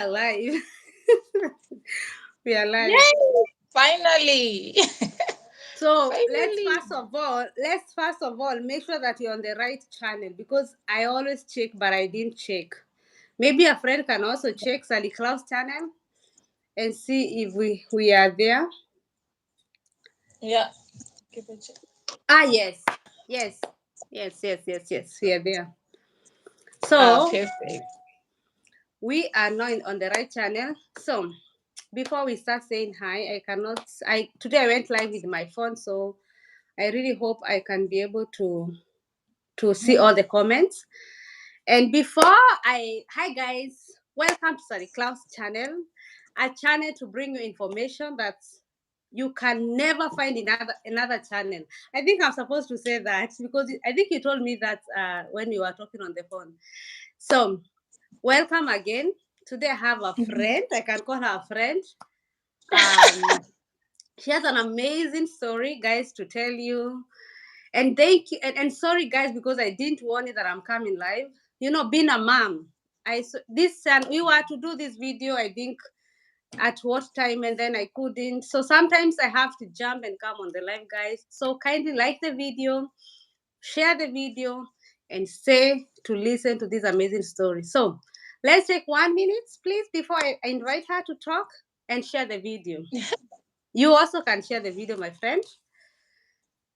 Alive. We are live. Yay! Finally. So Finally. let's first of all make sure that you're on the right channel because I always check, but I didn't check. Maybe a friend can also check Sally Klaus channel and see if we are there. Yeah. Give it check. Ah, yes, yes, yes. We are there. Ah, So perfect. we are now on the right channel. So before we start saying hi, I cannot. I today I went live with my phone, so I really hope I can be able to see all the comments. And before hi guys, welcome to Sally Klaus channel, a channel to bring you information that you can never find in another channel. I think I'm supposed to say that because I think you told me that when you were talking on the phone. So welcome again. Today I have a friend. I can call her a friend. Um, she has an amazing story, guys, to tell you. And thank you, and sorry guys because I didn't warn you that I'm coming live. You know, being a mom, this and we were to do this video. I think at what time, and then I couldn't. So sometimes I have to jump and come on the live, guys. So kindly like the video, share the video, and stay to listen to this amazing story. So let's take 1 minute, please, before I invite her to talk and share the video. You also can share the video, my friend.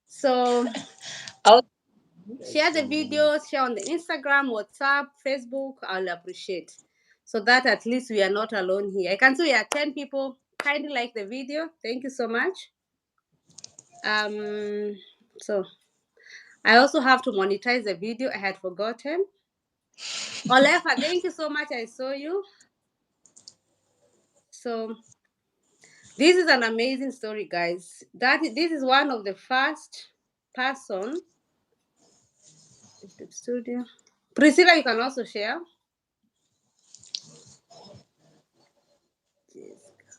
So Oh, share the videos, share on the Instagram, WhatsApp, Facebook. I'll appreciate. So that at least we are not alone here. I can see we are 10 people. Kindly like the video. Thank you so much. Um, so I also have to monetize the video. I had forgotten. Olefa, thank you so much. I saw you. So this is an amazing story, guys. This is one of the first person. YouTube studio. Priscilla, you can also share.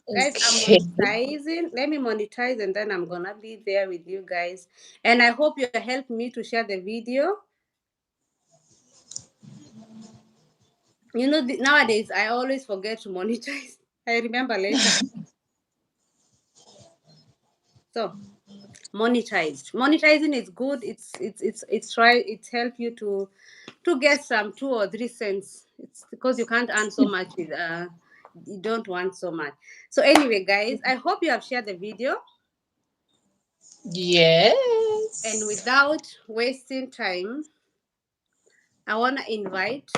Yes. Guys, I'm okay. monetizing. Let me monetize and then I'm gonna be there with you guys. And I hope you help me to share the video. You know, nowadays I always forget to monetize. I remember later. So monetized. Monetizing is good. It's right. It helps you to get some 2 or 3 cents. It's because you can't earn so much with you don't want so much. So anyway, guys, I hope you have shared the video. And Yes. without wasting time, I want to invite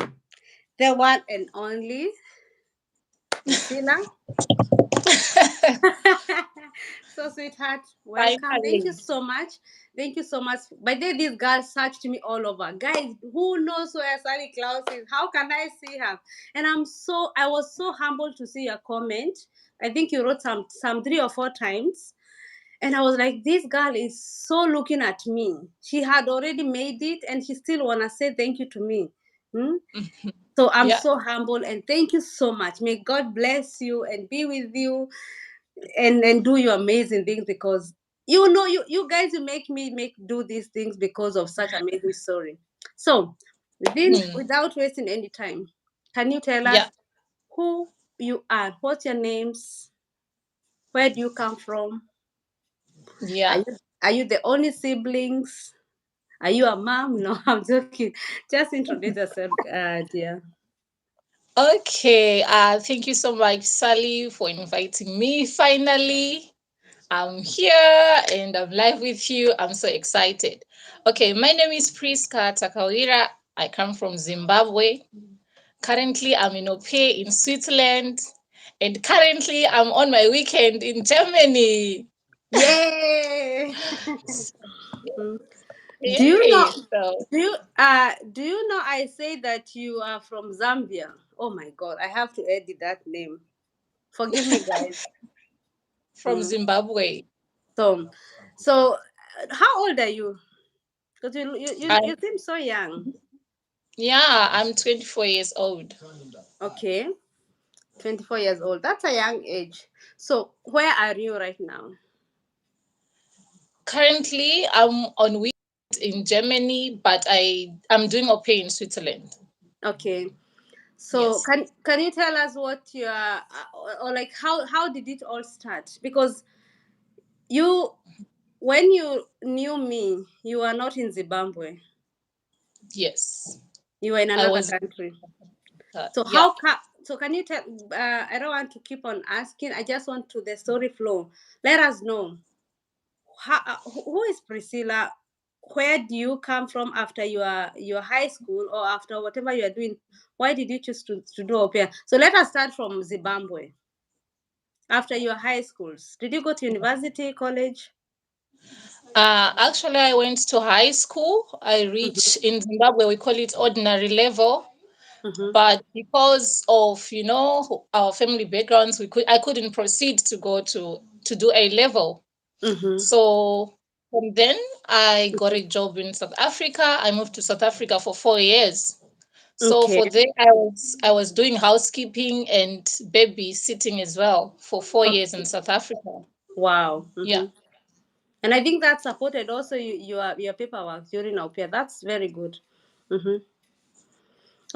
the one and only Priscilla. So, sweetheart, welcome. Thank you Finally. so much. Thank you so much. By the way, this girl searched me all over. Guys, who knows where Sally Klaus is? How can I see her? And I was so humbled to see your comment. I think you wrote some 3 or 4 times. And I was like, this girl is so looking at me. She had already made it and she still wanna say thank you to me. Hmm? So I'm Yeah. so humble and thank you so much. May God bless you and be with you and do your amazing things because you know you guys you make me make do these things because of such amazing story. So then Hmm. without wasting any time, can you tell Yeah. us who you are? What's your names? Where do you come from? Are Yeah. you the only siblings? Are you a mom? No, I'm joking. Just introduce yourself, dear. Okay. Thank you so much, Sally, for inviting me. Finally, I'm here and I'm live with you. I'm so excited. Okay, my name is Priska Takawira. I come from Zimbabwe. Currently, I'm in AUPAIR in Switzerland. And currently, I'm on my weekend in Germany. Yay! Mm. Do you know? Yay! So, Do you know? I say that you are from Zambia. Oh my God! I have to edit that name. Forgive me, guys. from Mm. Zimbabwe. So, how old are you? Because you I'm, seem so young. yeah, I'm 24 years old. Okay, 24 years old. That's a young age. So, where are you right now? Currently, I'm on weekend in Germany, but I'm doing AUPAIR in Switzerland. Okay. So Yes. can you tell us what your or like how did it all start? Because you when you knew me, you were not in Zimbabwe. Yes. You were in I another was. country. So Yeah. so can you tell? I don't want to keep on asking. I just want to the story flow. Let us know who is Priscilla. Where do you come from after your high school or after whatever you are doing? Why did you choose to do au pair? So let us start from Zimbabwe. After your high schools, did you go to university, college? Actually, I went to high school. I reached in Zimbabwe, we call it ordinary level. Mm-hmm. But because of our family backgrounds, I couldn't proceed to go to do A level. Mm-hmm. So from then, I got a job in South Africa. I moved to South Africa for 4 years. So Okay. for there, I was doing housekeeping and babysitting as well for 4 years in Okay. South Africa. Wow. Yeah. Mm-hmm. And I think that supported also your paperwork during au pair. That's very good. Mm-hmm.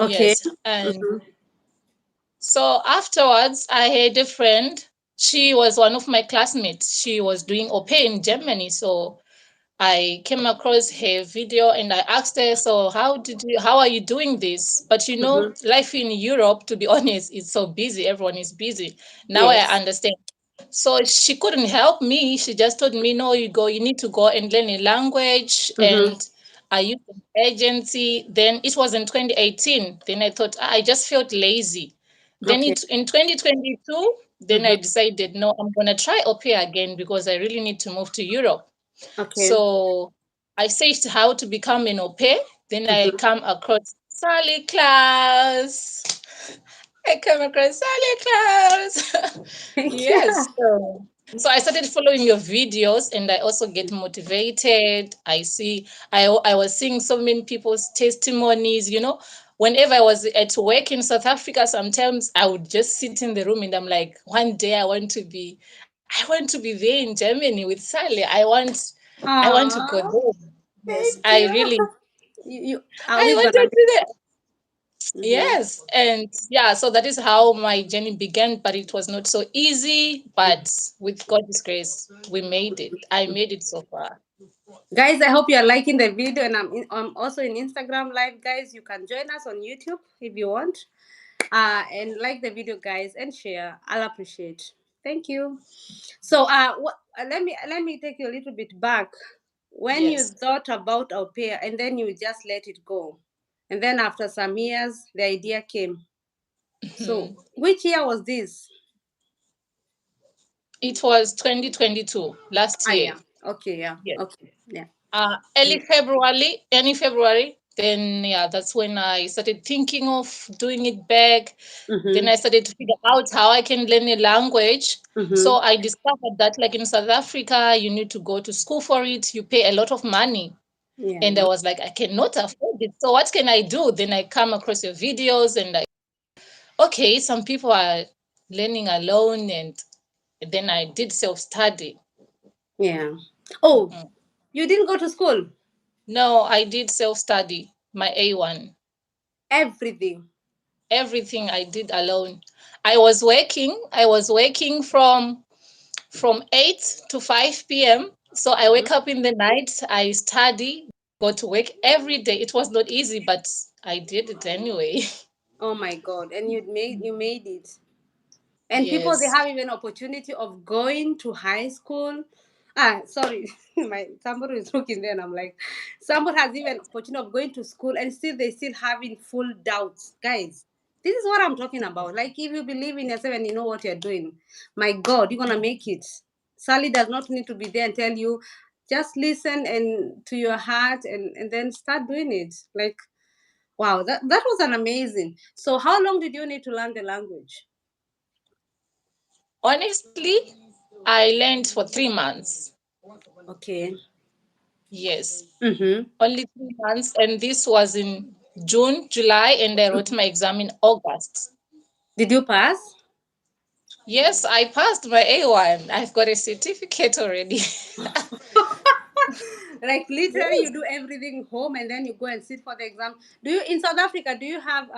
Okay. Yes. And Mm-hmm. so afterwards, I had a friend. She was one of my classmates. She was doing au pair in Germany. So I came across her video and I asked her, so how are you doing this? But Mm-hmm. life in Europe, to be honest, is so busy. Everyone is busy. Now I Yes. understand. So she couldn't help me. She just told me, no, you need to go and learn a language. Mm-hmm. And I used an agency. Then it was in 2018. Then I thought, I just felt lazy. Then Okay. in 2022, then I Mm-hmm. decided, no, I'm going to try au pair again because I really need to move to Europe. Okay. So I searched how to become an au pair. Then I Mm-hmm. come across Sally class. I come across Sally class. Yeah. Yes. So I started following your videos and I also get motivated. I was seeing so many people's testimonies, Whenever I was at work in South Africa, sometimes I would just sit in the room and I'm like, one day I want to be there in Germany with Sally. I want to go Aww. there. Yes, Thank you. I I always wanted gonna to do that. be. Mm-hmm. Yes, and yeah, so that is how my journey began, but it was not so easy. But with God's grace, we made it. I made it so far. Guys, I hope you are liking the video, and I'm also in Instagram live. Guys, you can join us on YouTube if you want. And like the video, guys, and share. I'll appreciate. Thank you. So, let me take you a little bit back. When you Yes. thought about au pair, and then you just let it go, and then after some years, the idea came. So, Mhm. which year was this? It was 2022, last Ah, year. yeah. Okay, yeah. Yes. Okay, yeah. Early February. Then yeah, that's when I started thinking of doing it back. Then Mm-hmm. I started to figure out how I can learn a language. So Mm-hmm. I discovered that, like in South Africa, you need to go to school for it. You pay a lot of money. And I Yeah. was like, I cannot afford it. So what can I do? Then I come across your videos and okay, some people are learning alone. And then I did self-study. Yeah. Oh, Mhm. you didn't go to school? No, I did self-study, my A1. Everything. Everything I did alone. I was working from 8 to 5 p.m. So I Mhm. wake up in the night, I study, go to work every day. It was not easy, but I did it anyway. Oh my God! And you made it. And people they Yes. have even opportunity of going to high school. Ah, sorry, my somebody is looking there, and I'm like, somebody has even opportunity of going to school, and still they still having full doubts, guys. This is what I'm talking about. Like, if you believe in yourself and you know what you're doing, my God, you're gonna make it. Sally does not need to be there and tell you. Just listen and to your heart, and then start doing it. Like, wow, that was an amazing. So, how long did you need to learn the language? Honestly, I learned for 3 months. Okay. Yes, Mm-hmm. only 3 months. And this was in June, July, and I wrote my exam in August. Did you pass? Yes, I passed my A1. I've got a certificate already. Like literally, Yes. you do everything home and then you go and sit for the exam. Do you in South Africa? Do you have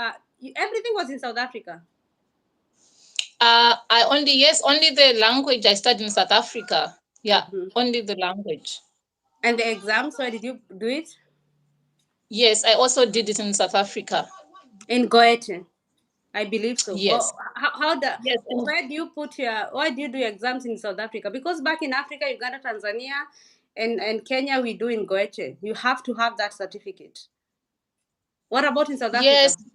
Everything was in South Africa. I only, yes, only the language I studied in South Africa. Yeah, Hmm. only the language. And the exams, where did you do it? Yes, I also did it in South Africa. In Goethe, I believe so. Or Yes, how the yes, and where do you do your exams in South Africa? Because back in Africa, Uganda, Tanzania, and Kenya, we do in Goethe. You have to have that certificate. What about in South yes. Africa?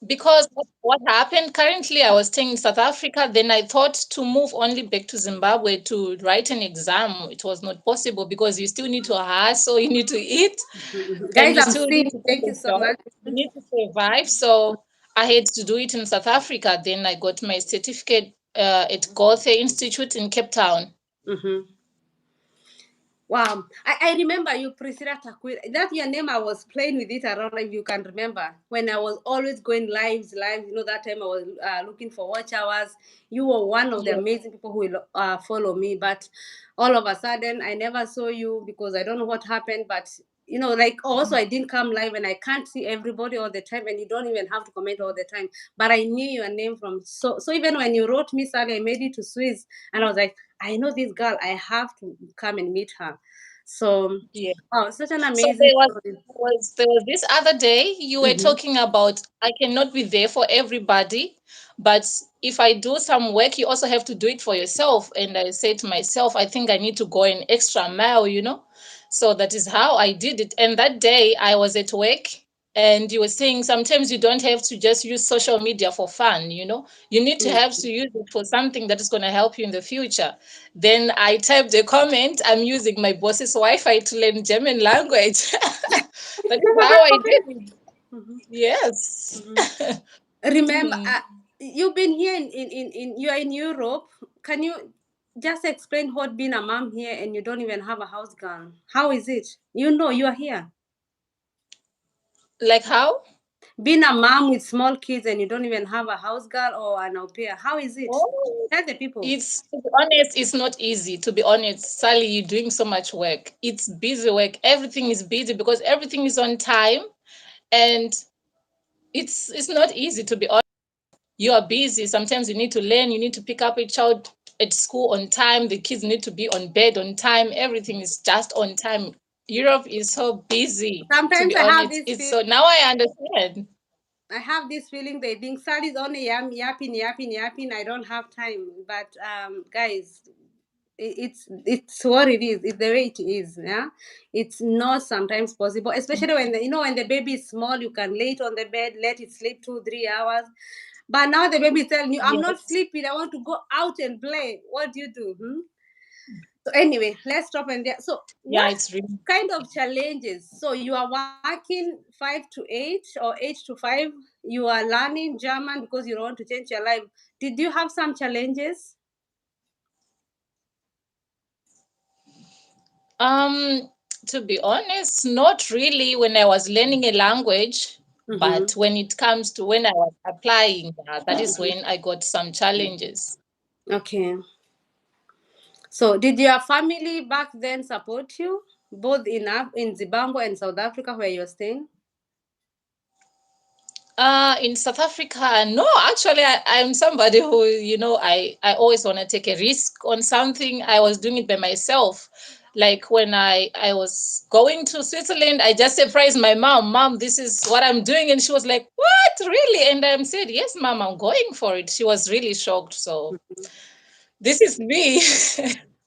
Because what happened currently, I was staying in South Africa. Then I thought to move only back to Zimbabwe to write an exam. It was not possible because you still need to hustle, you need to eat, Mhm. and Guys, you I'm still need seeing. to get Thank a you so job. much. You need to survive. So I had to do it in South Africa. Then I got my certificate at Gothe Institute in Cape Town. Hmm. Wow. I remember you, Priscilla Takwir. That's your name. I was playing with it around, if you can remember. When I was always going lives. That time I was looking for watch hours. You were one of the Yes, amazing people who will follow me. But all of a sudden, I never saw you because I don't know what happened. But, like also I didn't come live and I can't see everybody all the time. And you don't even have to comment all the time. But I knew your name from. So even when you wrote me, Sally, I made it to Swiss. And I was like, I know this girl. I have to come and meet her. So, yes. oh, such an So amazing story. there was this other day you were Mm-hmm. talking about I cannot be there for everybody, but if I do some work, you also have to do it for yourself. And I said to myself, I think I need to go an extra mile. So that is how I did it. And that day I was at work and you were saying sometimes you don't have to just use social media for fun. You need to have to use it for something that is going to help you in the future. Then I typed a comment, I'm using my boss's Wi-Fi to learn German language. That is how I did it. Mm-hmm. Yes. Mm-hmm. Remember, Mm. you've been here you are in Europe. Can you just explain what being a mom here and you don't even have a house girl? How is it? You are here. Like how? Being a mom with small kids and you don't even have a house girl or an au pair. How is it? Oh, Tell the people. it's to be honest, it's not easy. To be honest, Sally, you're doing so much work. It's busy work. Everything is busy because everything is on time, and it's not easy to be honest. You are busy. Sometimes you need to learn. You need to pick up a child at school on time. The kids need to be on bed on time. Everything is just on time. Europe is so busy. To Sometimes be I have honest, this it's feel. so now I understand. I have this feeling they think Sally's only yapping. I don't have time. But guys, it's what it is. It's the way it is. Yeah, it's not sometimes possible, especially when when the baby is small. You can lay it on the bed, let it sleep 2 3 hours. But now the baby is telling you, "I'm not Yes. sleeping. I want to go out and play." What do you do? Hmm? So anyway, let's stop and there. So Yeah, what it's really. kind of challenges? So you are working 5 to 8 or 8 to 5. You are learning German because you want to change your life. Did you have some challenges? Um, to be honest, not really when I was learning a language, but Mm-hmm. when it comes to when I was applying, that is when I got some challenges. Okay. So did your family back then support you both in Zimbabwe and South Africa where you're staying? In South Africa, no, actually, I'm somebody who, I always want to take a risk on something. I was doing it by myself. Like when I was going to Switzerland, I just surprised my mom, this is what I'm doing. And she was like, what, really? And I said, yes, mom, I'm going for it. She was really shocked. So this is me.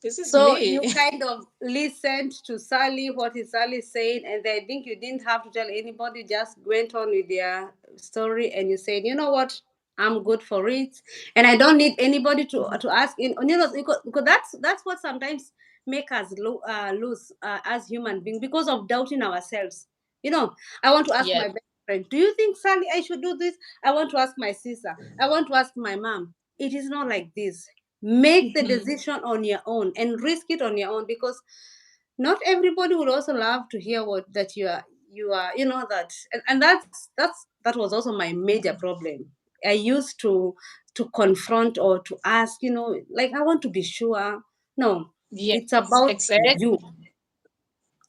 This is So me. you kind of listened to Sally, what is Sally saying, and I think you didn't have to tell anybody, just went on with their story, and you said, you know what, I'm good for it, and I don't need anybody to ask. Because that's what sometimes make us lose as human beings because of doubting ourselves. I want to ask Yes. my best friend, do you think Sally I should do this? I want to ask my sister. I want to ask my mom. It is not like this. Make the Mhm. decision on your own and risk it on your own, because not everybody would also love to hear what that you are that, and that was also my major problem. I used to confront or to ask, like, I want to be sure. No, it's Yes, about you. exactly.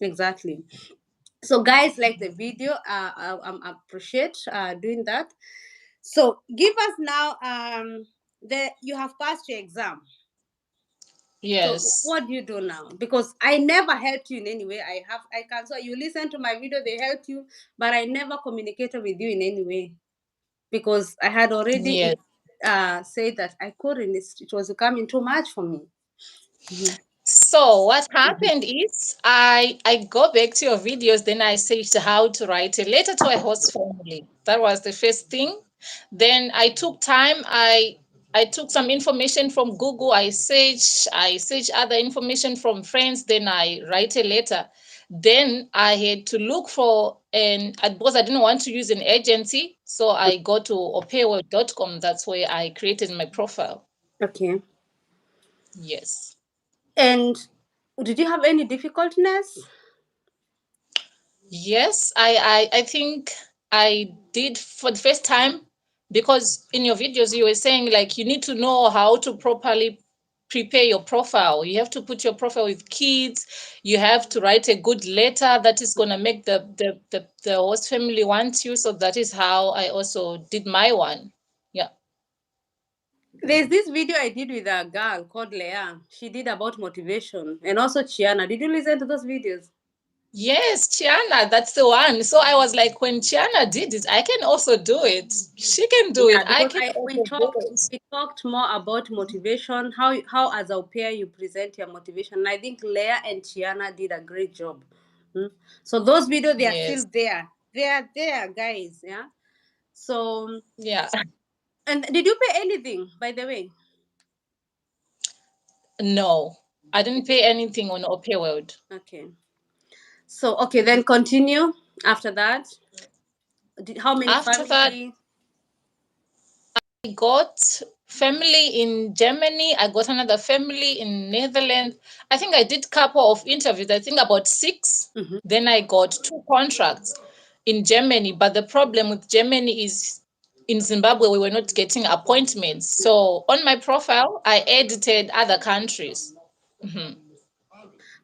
Exactly. So guys, like the video, I appreciate doing that. So give us now. The you have passed your exam. So Yes. what do you do now? Because I never helped you in any way. I can so you listen to my video, they helped you, but I never communicated with you in any way because I had already Yes. said that I couldn't. It was becoming too much for me. Mhm. So what Mhm. happened is I go back to your videos, then I searched how to write a letter to a host family. That was the first thing. Then I took time. I took some information from Google. I search other information from friends. Then I write a letter. Then I had to look for an because I didn't want to use an agency, so I go to AUPAIR.com. That's where I created my profile. Okay. Yes. And did you have any difficulties? Yes, I think I did for the first time because in your videos you were saying like you need to know how to properly prepare your profile. You have to put your profile with kids. You have to write a good letter that is going to make the host family want you. So that is how I also did my one. Yeah. There's this video I did with a girl called Leah. She did about motivation and also Chiana. Did you listen to those videos? Yes, Chiana, that's the one. So I was like, when Chiana did it, I can also do it. She can do it. Yeah, I because can I we also do talked it. we talked more about motivation, how as a pair you present your motivation. And I think Leah and Chiana did a great job. Mm. So those videos they are still Yes. there. They are there, guys. Yeah. So Yeah. and did you pay anything by the way? No, I didn't pay anything on OPay World. Okay. So okay, then continue after that. How many After that, family? I got family in Germany. I got another family in Netherlands. I think I did couple of interviews. I think about six. Mhm. Then I got two contracts in Germany. But the problem with Germany is in Zimbabwe we were not getting appointments. So on my profile, I edited other countries. Mhm.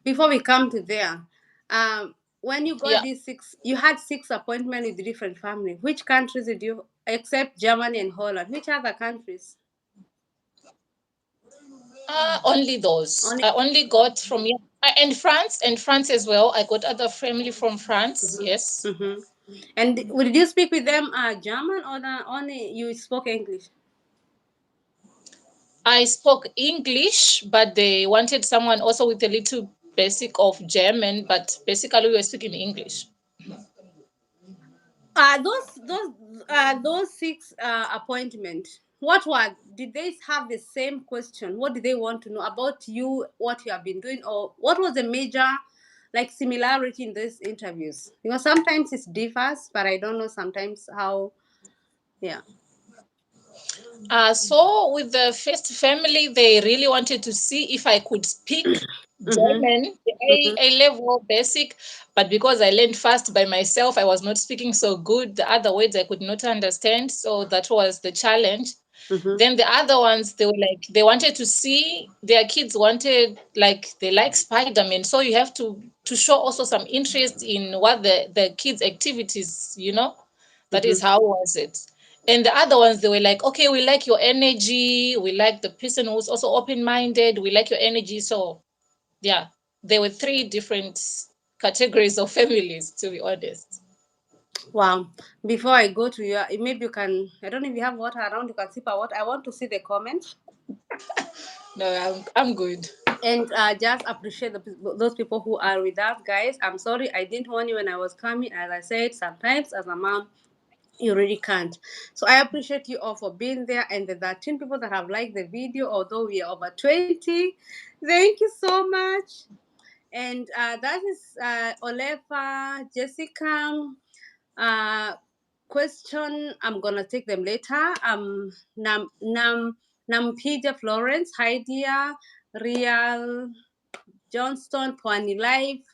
Before we come to there, when you got Yeah. these six, you had six appointments with different families. Which countries did you, except Germany and Holland? Which other countries? Only those. Only. I only got from here. And France as well. I got other family from France. Yes. Hmm. And did you speak with them German or only you spoke English? I spoke English, but they wanted someone also with a little basic of German, but basically we were speaking English. Those six appointment. What were did they have the same question? What did they want to know about you? What you have been doing, or what was the major like similarity in these interviews? Because sometimes it differs, but I don't know sometimes how. Yeah. So with the first family, they really wanted to see if I could speak Mm-hmm. German, the Mm-hmm. A level basic, but because I learned fast by myself, I was not speaking so good. The other words I could not understand, so that was the challenge. Mm-hmm. Then the other ones, they were like, they wanted to see their kids wanted like they like Spider-Man, so you have to show also some interest in what the kids' activities, you know. That Mm-hmm. is how was it. And the other ones, they were like, okay, we like your energy, we like the person who's also open-minded, we like your energy. So yeah, there were three different categories of families, to be honest. Wow. Before I go to your, maybe you can. I don't know if you have water around. You can sip a water. I want to see the comments. No, I'm good. And just appreciate those people who are with us, guys. I'm sorry I didn't warn you when I was coming. As I said, sometimes as a mom, you really can't. So I appreciate you all for being there, and the 13 people that have liked the video, although we are over 20. Thank you so much. And that is Olefa, Jessica. Uh, Question. I'm gonna take them later. Nampija Florence, hi dear, Real Johnston, Pwani Life.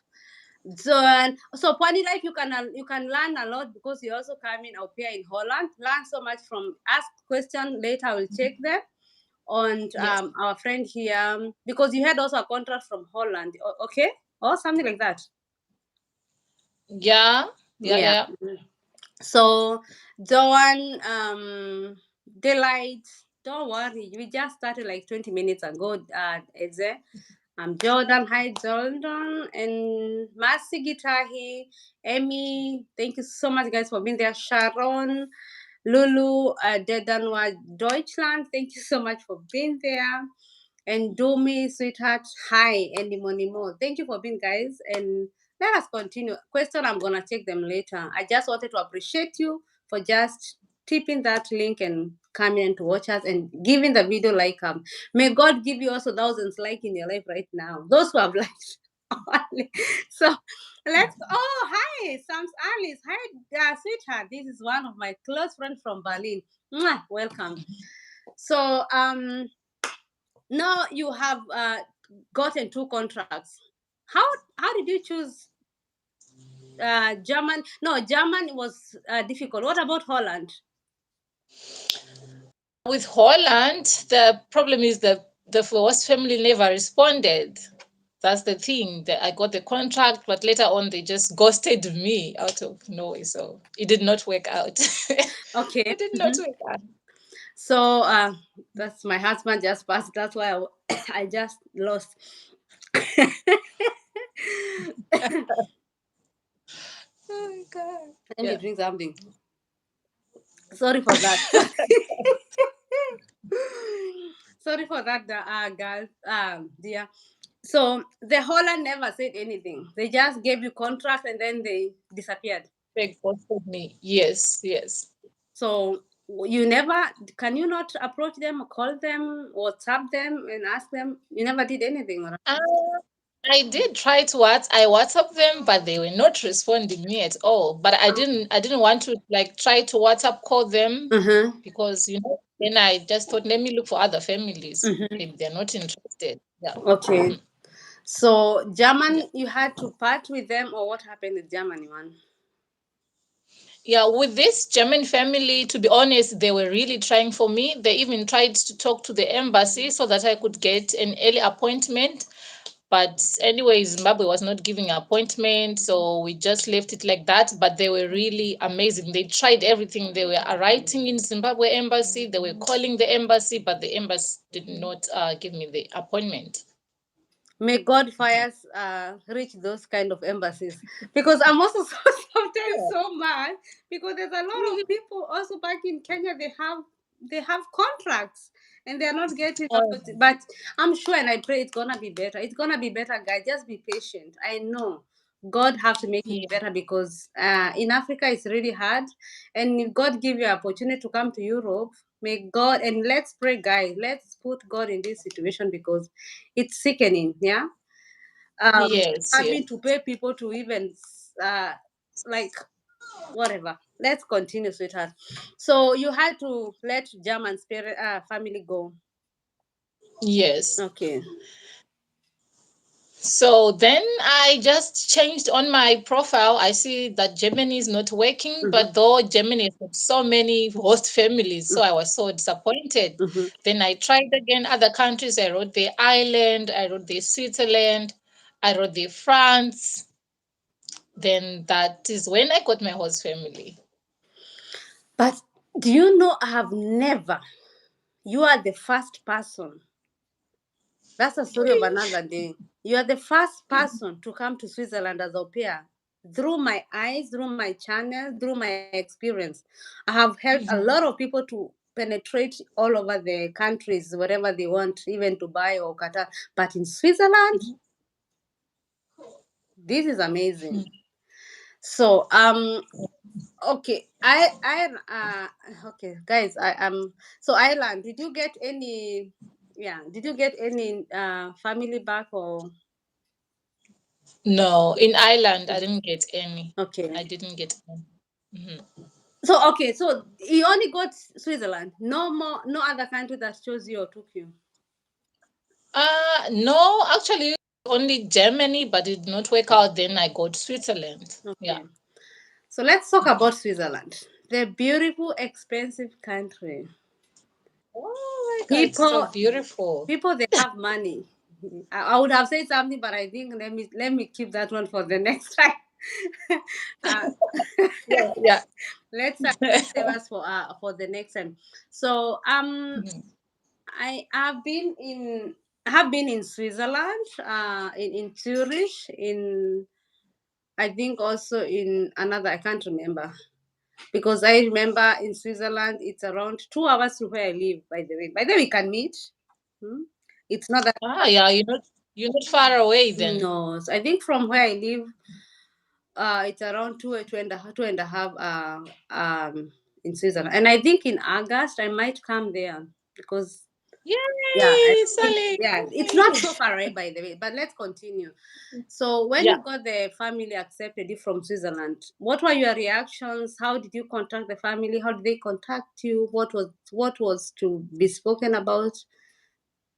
So Pwani Life, you can learn a lot because you also come in au pair in Holland. Learn so much from ask question later. I will check them on Yes. our friend here because you had also a contract from Holland. Okay, or something like that. Yeah, yeah, Yeah. yeah. So Joan, Delight, don't worry. We just started like 20 minutes ago. Eze. I'm Jordan. Hi, Jordan. And Masi Gitahi, Emmy. Thank you so much, guys, for being there. Sharon, Lulu, Dedanwa, Deutschland. Thank you so much for being there. And Domi, sweetheart, hi, and Money more. Thank you for being, guys. And let us continue. Question, I'm gonna take them later. I just wanted to appreciate you for just tipping that link and coming in to watch us and giving the video like. May God give you also thousands like in your life right now. Those who have liked. So let's. Oh, hi, Sam's Alice. Hi, sweetheart. This is one of my close friends from Berlin. Mwah, welcome. So now you have gotten two contracts. How how did you choose German? No, German was difficult. What about Holland? With Holland, the problem is that the host family never responded. That's the thing. That I got the contract, but later on they just ghosted me out of nowhere. So it did not work out. Okay. It did not Mhm. work out. So that's my husband just passed. That's why I just lost. Oh my God. Let me Yeah. drink something. Sorry for that. Sorry for that, girl, dear. So the Holland never said anything. They just gave you contract and then they disappeared. They ghosted me. Yes, yes. So you never, can you not approach them, call them, WhatsApp them, and ask them? You never did anything, right? Uh, I did try to I WhatsApp them, but they were not responding me at all. But I didn't want to like try to WhatsApp call them Mm-hmm. because then I just thought let me look for other families. Mm-hmm. Maybe they're not interested. Yeah. Okay. Mhm. So Yeah. German, you had to part with them, or what happened with Germany one? Yeah, with this German family, to be honest, they were really trying for me. They even tried to talk to the embassy so that I could get an early appointment. But anyway, Zimbabwe was not giving appointment, so we just left it like that. But they were really amazing. They tried everything. They were writing in Zimbabwe embassy. They were calling the embassy, but the embassy did not give me the appointment. May God fires reach those kind of embassies, because I'm also sometimes Yeah. so mad because there's a lot of people also back in Kenya. They have contracts and they're not getting Oh, but I'm sure and I pray it's gonna be better. It's gonna be better, guys. Just be patient. I know God have to make it yeah. better because in Africa it's really hard, and if God give you an opportunity to come to Europe, may God, and let's pray, guys. Let's put God in this situation because it's sickening. Yeah. Yes, yes. Having to pay people to even uh like whatever. Let's continue, sweetheart. So you had to let German spirit family go. Yes. Okay. So then I just changed on my profile. I see that Germany is not working, Mm-hmm. but though Germany has got so many host families, so I was so disappointed. Mm-hmm. Then I tried again other countries. I wrote the Ireland, I wrote the Switzerland, I wrote the France. Then that is when I got my host family. But do you know I have never, you are the first person. That's a story of another day. You are the first person to come to Switzerland as au pair. Through my eyes, through my channel, through my experience, I have helped a lot of people to penetrate all over the countries, wherever they want, even Dubai or Qatar. But in Switzerland, this is amazing. So, okay, okay, guys, I am. So, Ireland, did you get any? Yeah, did you get any family back or? No, in Ireland, I didn't get any. Okay. I didn't get any. Mhm. So okay, so you only got Switzerland. No more, no other country that chose you or took you. No, actually, only Germany, but it did not work out. Then I got Switzerland. Yeah. Okay. So let's talk about Switzerland. The beautiful, expensive country. Oh my God, it's so People, beautiful. people, they have money. I would have said something, but I think let me keep that one for the next time. uh, Yeah, yeah. let's save us for the next time. So Mhm. I have been in Switzerland, in Zurich, in I think also in another, I can't remember, because I remember in Switzerland it's around 2 hours to where I live. By the way, we can meet. Hmm? It's not that Ah, yeah, you're not far away then. no. So I think from where I live, it's around two and a half in Switzerland, and I think in August I might come there because yeah, I Yay, think Sally. yeah, it's not so far away by the way. But let's continue. So when Yeah. you got the family accepted you from Switzerland, what were your reactions? How did you contact the family? How did they contact you? What was to be spoken about?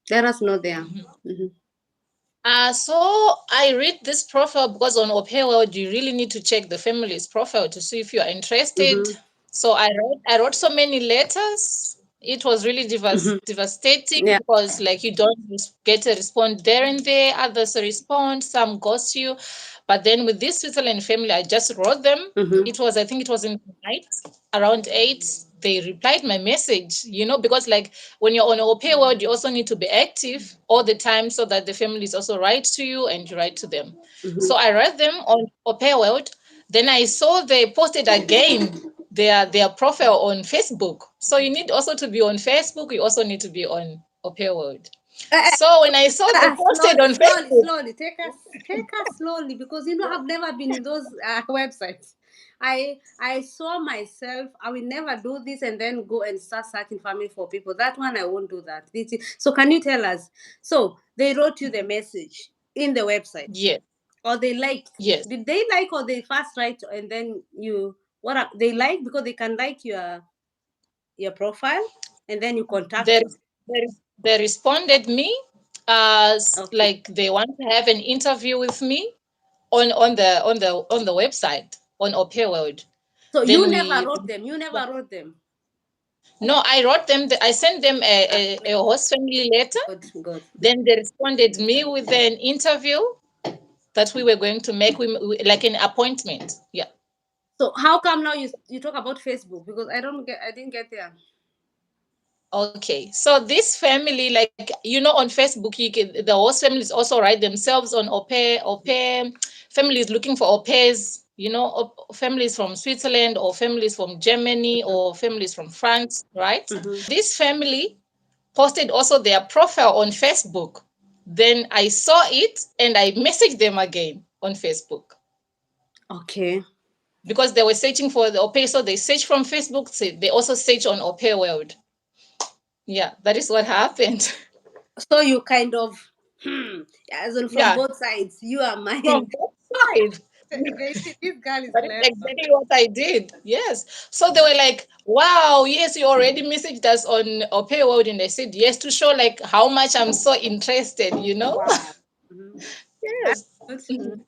Let us know there. Mm-hmm. So I read this profile because on AUPAIR World you really need to check the family's profile to see if you are interested. Mm-hmm. So I wrote so many letters. It was really Mm-hmm. devastating Yeah. because like you don't get a response there and there. Others respond, some ghost you. But then with this Switzerland family, I just wrote them. Mm-hmm. I think it was in the night around 8. They replied my message, because like when you're on AUPAIR World, you also need to be active all the time so that the families also write to you and you write to them. Mm-hmm. So I write them on AUPAIR World. Then I saw they posted again their profile on Facebook. So you need also to be on Facebook. You also need to be on AUPAIR World. So when I saw they posted Slowly, on slowly, Facebook, slowly. Take us slowly because I've never been in those websites. I saw myself. I will never do this and then go and start searching family for people. That one I won't do that. So can you tell us? So they wrote you the message in the website, yes, or they liked? yes. Did they like, or they first write and then you they like, because they can like your profile and then you contact They you. they responded me as Okay. like they want to have an interview with me on the website on AUPAIR World. So you Then never we wrote them. You never wrote them. no, I wrote them. I sent them Ah, a host family letter. good, good. Then they responded me with an interview that we were going to make, like an appointment. Yeah. So how come now you talk about Facebook? Because I didn't get there. Okay. So this family, like on Facebook, the host families also write themselves on au pair, families looking for au pairs. Families from Switzerland or families from Germany or families from France, right? Mm-hmm. This family posted also their profile on Facebook. Then I saw it and I messaged them again on Facebook Okay. because they were searching for the au pair. So they search from Facebook. They also search on AUPAIR World. Yeah, that is what happened. So you kind of as in from Yeah, both sides, you are from mine. both sides. This girl is That is clever. exactly what I did. Yes. So they were like, wow, yes, you already messaged us on AUPAIR World. And I said yes to show like how much I'm so interested. Wow. Mm-hmm. That's Yes. good. Mhm.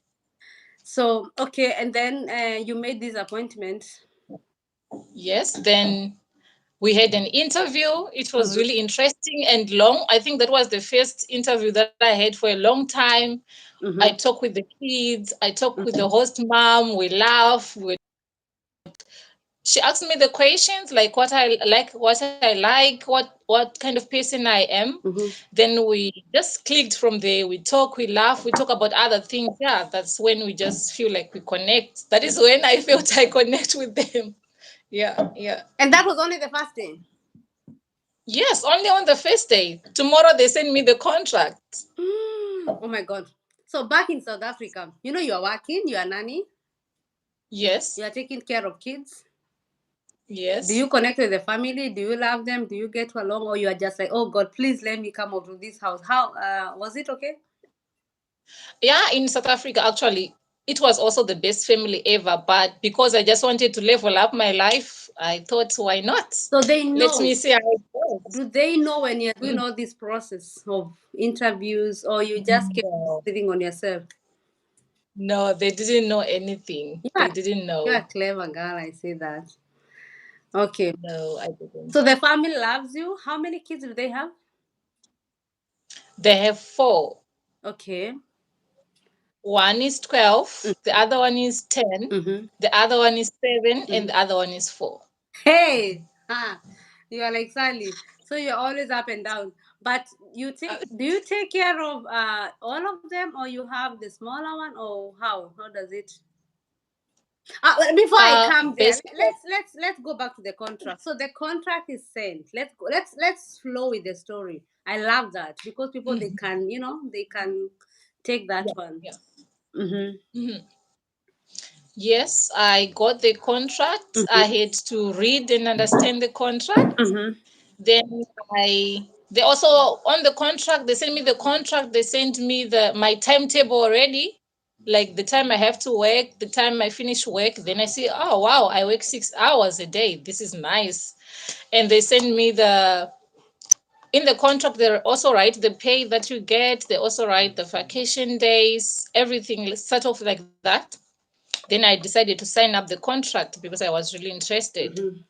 So okay, and then you made this appointment. Yes. Then we had an interview. It was Mm-hmm. really interesting and long. I think that was the first interview that I had for a long time. I Mm-hmm. talked with the kids. I talked with the host mom. We laugh. She asked me the questions like what kind of person I am. Mm-hmm. Then we just clicked from there. We talk, we laugh, we talk about other things. Yeah, that's when we just feel like we connect. That is when I felt I connect with them. Yeah, yeah. And that was only the first day. Yes, only on the first day. Tomorrow they send me the contract. Oh my god. So back in South Africa, you are working, you are nanny, you Yes, are taking care of kids. Do yes. you connect with the family? Do you love them? Do you get along? Or you are just like, oh God, please let me come out to this house? How was it okay? Yeah, in South Africa, actually, it was also the best family ever. But because I just wanted to level up my life, I thought, why not? So they Let know. me see how it goes. Do they know when you're doing all this process of interviews, or you just keep No, living on yourself? no, they didn't know anything. Yeah, They didn't you're a know. clever girl. I say that. Okay. No, I didn't. So the family loves you. How many kids do they have? They have 4. Okay. One is 12, the other one is 10, Mm-hmm. the other one is 7, and Mm-hmm. the other one is 4. Hey, you are like Sally. So you're always up and down. But you Uh, take do you take care of all of them, or you have the smaller one, or how? How does it? Before I come there, Basically, let's go back to the contract. So the contract is sent. Let's flow with the story. I love that because people they mhm, can they can take that yeah, one. yeah. Mhm. Mhm. Yes, I got the contract. I Mhm. had to read and understand the contract. Mhm. Then they also on the contract, they sent me the contract, they sent me my timetable already, like the time I have to work, the time I finish work. Then I see, oh wow, I work 6 hours a day. This is nice. And they send me in the contract, they also write the pay that you get, they also write the vacation days, everything sort of like that. Then I decided to sign up the contract because I was really interested. Mhm.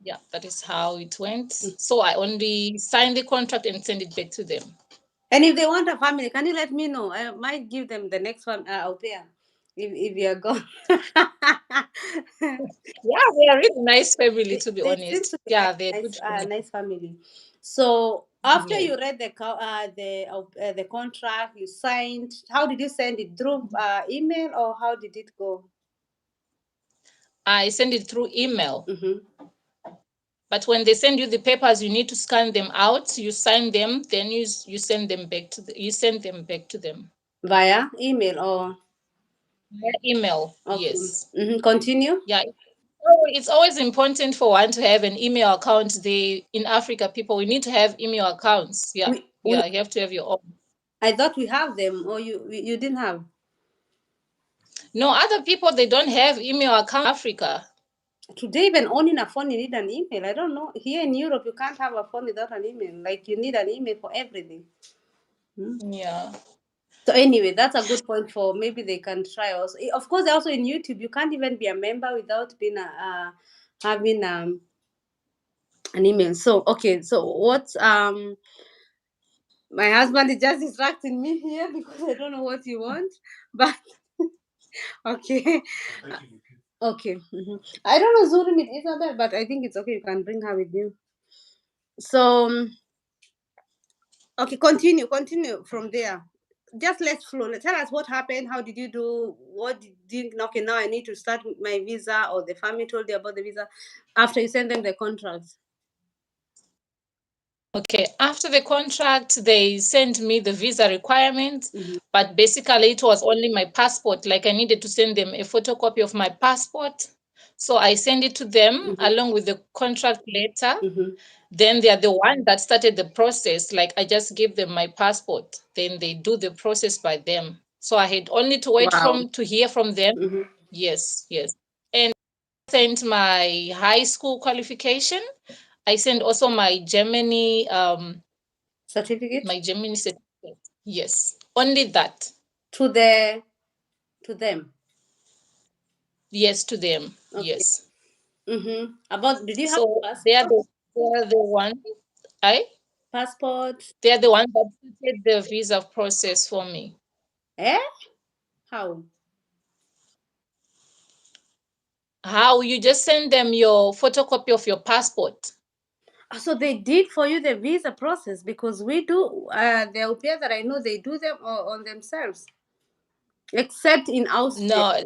Yeah, that is how it went. So I only signed the contract and send it back to them. And if they want a family, can you let me know? I might give them the next one au pair if you are gone. Yeah, they are really nice family, to be They seem honest. to be Yeah, like they're a good nice, family. nice family. So after Yes. you read the contract, you signed. How did you send it through email or how did it go? I send it through email. Mm-hmm. But when they send you the papers, you need to scan them out. You sign them, then you send them back to you send them back to them. Via email or Via email. okay. Yes. Mm-hmm. Continue. Yeah. It's always important for one to have an email account. They in Africa, people we need to have email accounts. Yeah. We Yeah, you have to have your own. I thought we have them or you didn't have. No, other people they don't have email account in Africa. Today, even owning a phone, you need an email. I don't know. Here in Europe, you can't have a phone without an email. Like you need an email for everything. Hmm? Yeah. So anyway, that's a good point for maybe they can try also. Of course, also in YouTube, you can't even be a member without being having an email. So okay, so what my husband is just distracting me here because I don't know what you want, but okay, okay. I don't know Zoom with Isabel, but I think it's okay. You can bring her with you. So okay, continue from there. Just let's flow. Tell us what happened. How did you do? What did you? Okay, now I need to start my visa, or the family told you about the visa after you send them the contracts. Okay, after the contract, they sent me the visa requirements, Mm-hmm. but basically it was only my passport. Like I needed to send them a photocopy of my passport. So I send it to them Mm-hmm. along with the contract letter. Mm-hmm. Then they are the one that started the process. Like I just give them my passport, then they do the process by them. So I had only to wait Wow. from to hear from them. Mm-hmm. Yes, yes. And sent my high school qualification. I sent also Certificate my Germany certificate. Yes, only that. to the to them. Yes, to them. Okay. Yes. Mm-hmm. About did you have So passport? they are the one. I Passport? they are the one that did the visa process for me. Eh? How? How you just send them your photocopy of your passport? So they did for you the visa process because we do the au pair that I know they do them on themselves, except in Austria. No.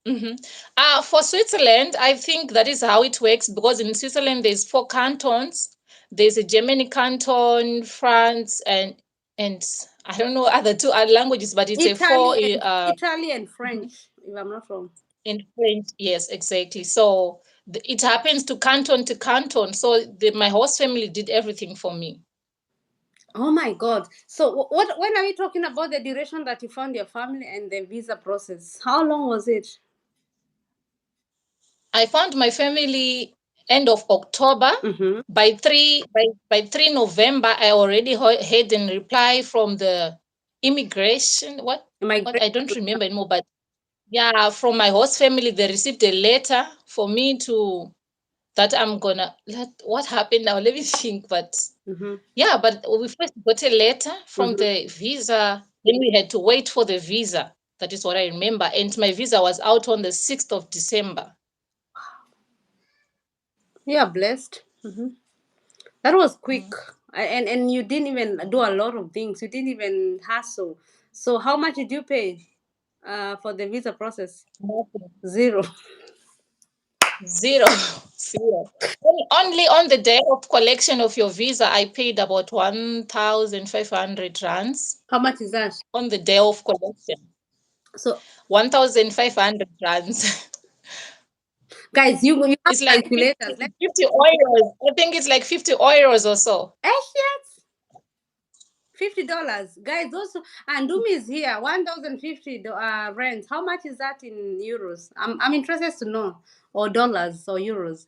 Mm-hmm. For Switzerland, I think that is how it works because in Switzerland there's four cantons. There's a Germany canton, France, and I don't know other two other languages, but it's a four. Italy and Mhm. French, if I'm not wrong. In French, yes, exactly. So it happens to canton to canton. So my host family did everything for me. Oh my God! So what? When are we talking about the duration that you found your family and the visa process? How long was it? I found my family end of October. Mm-hmm. By 3 November, I already had a reply from the immigration. What I Migration. don't remember anymore, but yeah, from my host family, they received a letter for me to that I'm gonna what happened now? Let me think. But Mm-hmm. yeah, but we first got a letter from Mm-hmm. the visa. Then we had to wait for the visa. That is what I remember. And my visa was out on the 6th of December. You are blessed. That was quick. Mhm. And you didn't even do a lot of things. You didn't even hassle. So how much did you pay for the visa process? Nothing. Zero. Zero. Zero. Only on the day of collection of your visa, I paid about 1,500 rands How much is that? on the day of collection. So 1,500 rands. guys, you have It's like calculators. 50 euros. I think it's like 50 euros or so. Yes, $50, guys. Those and Dumi is here. 1,050 rent. How much is that in euros? I'm interested to know, or dollars or euros.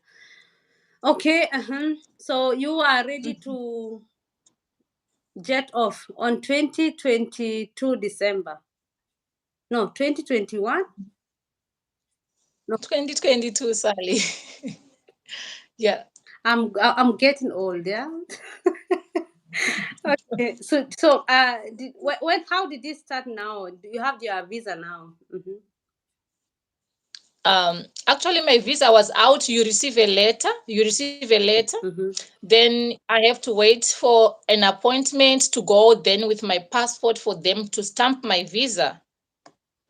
Okay. So you are ready Mhm. to jet off on 2022 December. No, 2021. No, 2022, Sally. Yeah. I'm getting old. Yeah. Okay. So when how did this start now? Do you have your visa now? Actually, my visa was out. You receive a letter. You receive a letter. Mm-hmm. Then I have to wait for an appointment to go then with my passport for them to stamp my visa.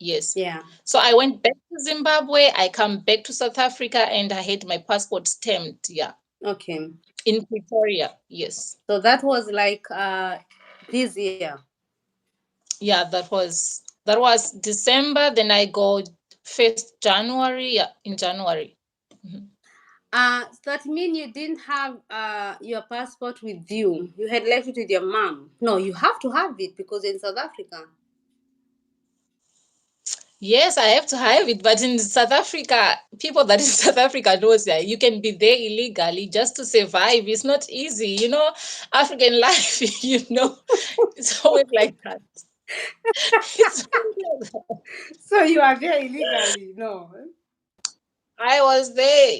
Yes. Yeah. So I went back to Zimbabwe. I come back to South Africa and I had my passport stamped. Yeah. Okay. In Pretoria. Yes. So that was like this year. Yeah, that was December. Then I go 1st January. Yeah, in January. Mhm. So that mean you didn't have your passport with you. You had left it with your mom. No, you have to have it because in South Africa. Yes, I have to have it, but in South Africa, people that in South Africa knows that you can be there illegally just to survive. It's not easy, African life, it's always like that. It's always like that. So you are there illegally. No. I was there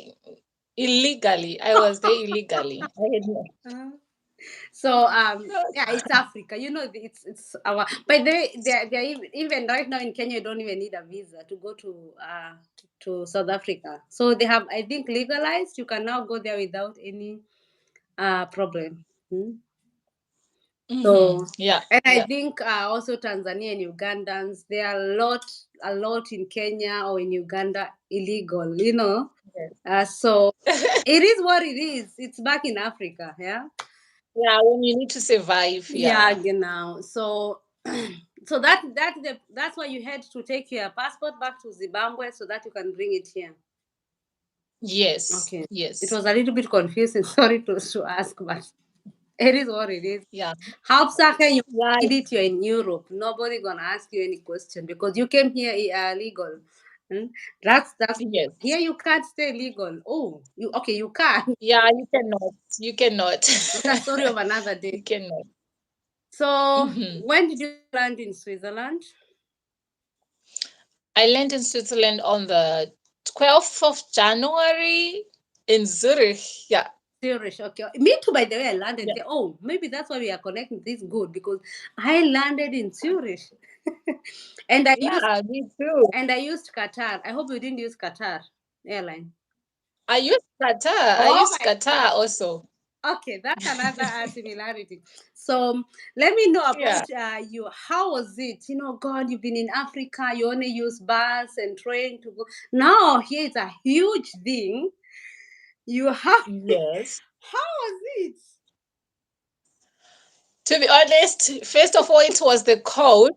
illegally. I was there illegally. I had no. Uh, So yeah, it's Africa. You know, it's our. By the way, they're even right now in Kenya. You don't even need a visa to go to South Africa. So they have, I think, legalized. You can now go there without any problem. So, Yeah, and I yeah. think also Tanzania and Ugandans, there are a lot in Kenya or in Uganda illegal. So it is what it is. It's back in Africa. Yeah. Yeah, when you need to survive, Yeah, yeah. genau. So, so that's why you had to take your passport back to Zimbabwe so that you can bring it here. Yes, Okay, it yes. was a little bit confusing. Sorry to ask, but it is what it is. Yeah. How can you Yeah, need it? You're in Europe. Nobody gonna ask you any question because you came here legal. Hmm? That's here. yes. You can't stay legal. Oh, you okay? You can. Yeah, you cannot. You cannot. That's a story of another day. You cannot. So, Mhm. when did you land in Switzerland? I landed in Switzerland on the 12th of January in Zurich. Yeah. Zurich, okay. Me too, by the way, I landed Yeah. there. Oh, maybe that's why we are connecting this good because I landed in Zurich. and I used Yeah, me too. I used Qatar. I hope you didn't use Qatar airline. I used Qatar. I Oh used my Qatar also. okay, that's another similarity. So let me know Yeah. about you. How was it? God, you've been in Africa, you only use bus and train to go. Now here is a huge thing. You have Yes. how was it? To be honest, first of all, it was the cold.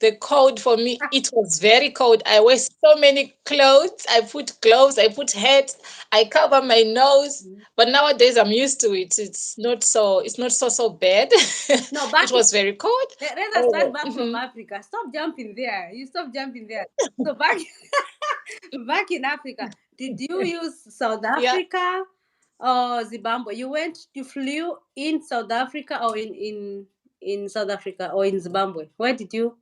The cold for me, it was very cold. I wear so many clothes. I put gloves, I put hats, I cover my nose. But nowadays I'm used to it. It's not so bad. No, It back was very cold. let us start Oh, back from Africa. Stop jumping there. You stop jumping there. So back back in Africa, did you use South yeah. Africa or Zimbabwe? You flew in South Africa or in South Africa or in Zimbabwe? Where did you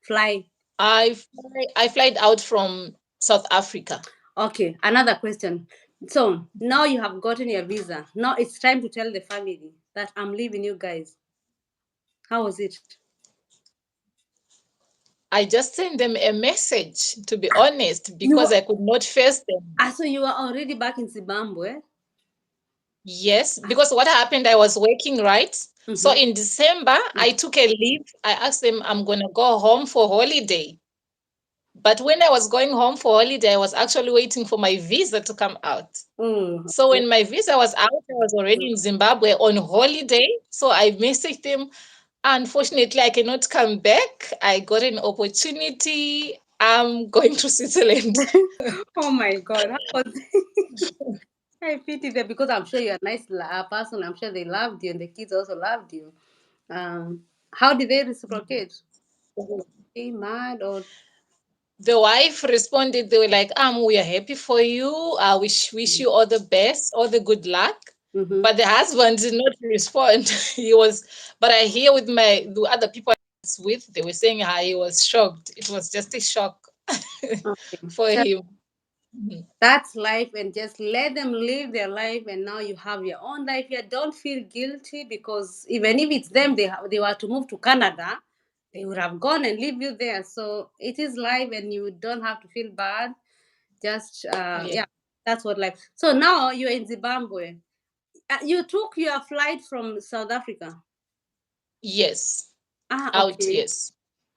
fly? I flied out from South Africa. Okay, another question. So now you have gotten your visa. Now it's time to tell the family that I'm leaving you guys. How was it? I just sent them a message, to be honest, You because I could not face them. so you were already back in Zimbabwe? Yes, because what happened, I was working, right? So Mm-hmm. in December, I took a leave. I asked them I'm gonna go home for holiday. But when I was going home for holiday, I was actually waiting for my visa to come out. Mm, So okay. when my visa was out, I was already in Zimbabwe on holiday. So I messaged them. Unfortunately, I cannot come back. I got an opportunity. I'm going to Switzerland. Oh my God. How was I pity them because I'm sure you're a nice person. I'm sure they loved you and the kids also loved you. How did they reciprocate? They mad or The wife responded, they were like, we are happy for you. I wish you all the best, all the good luck. mm-hmm. But the husband did not respond. He was, but I hear with the other people I was with, they were saying how he was shocked. It was just a shock Okay. for So him. Mhm. that's life and just let them live their life and now you have your own life here. Don't feel guilty because even if it's them they were to move to Canada, they would have gone and leave you there. So it is life and you don't have to feel bad. Just Yeah. yeah, that's what life. So now you're in Zimbabwe. You took your flight from South Africa. Yes. Ah, Out, okay. yes.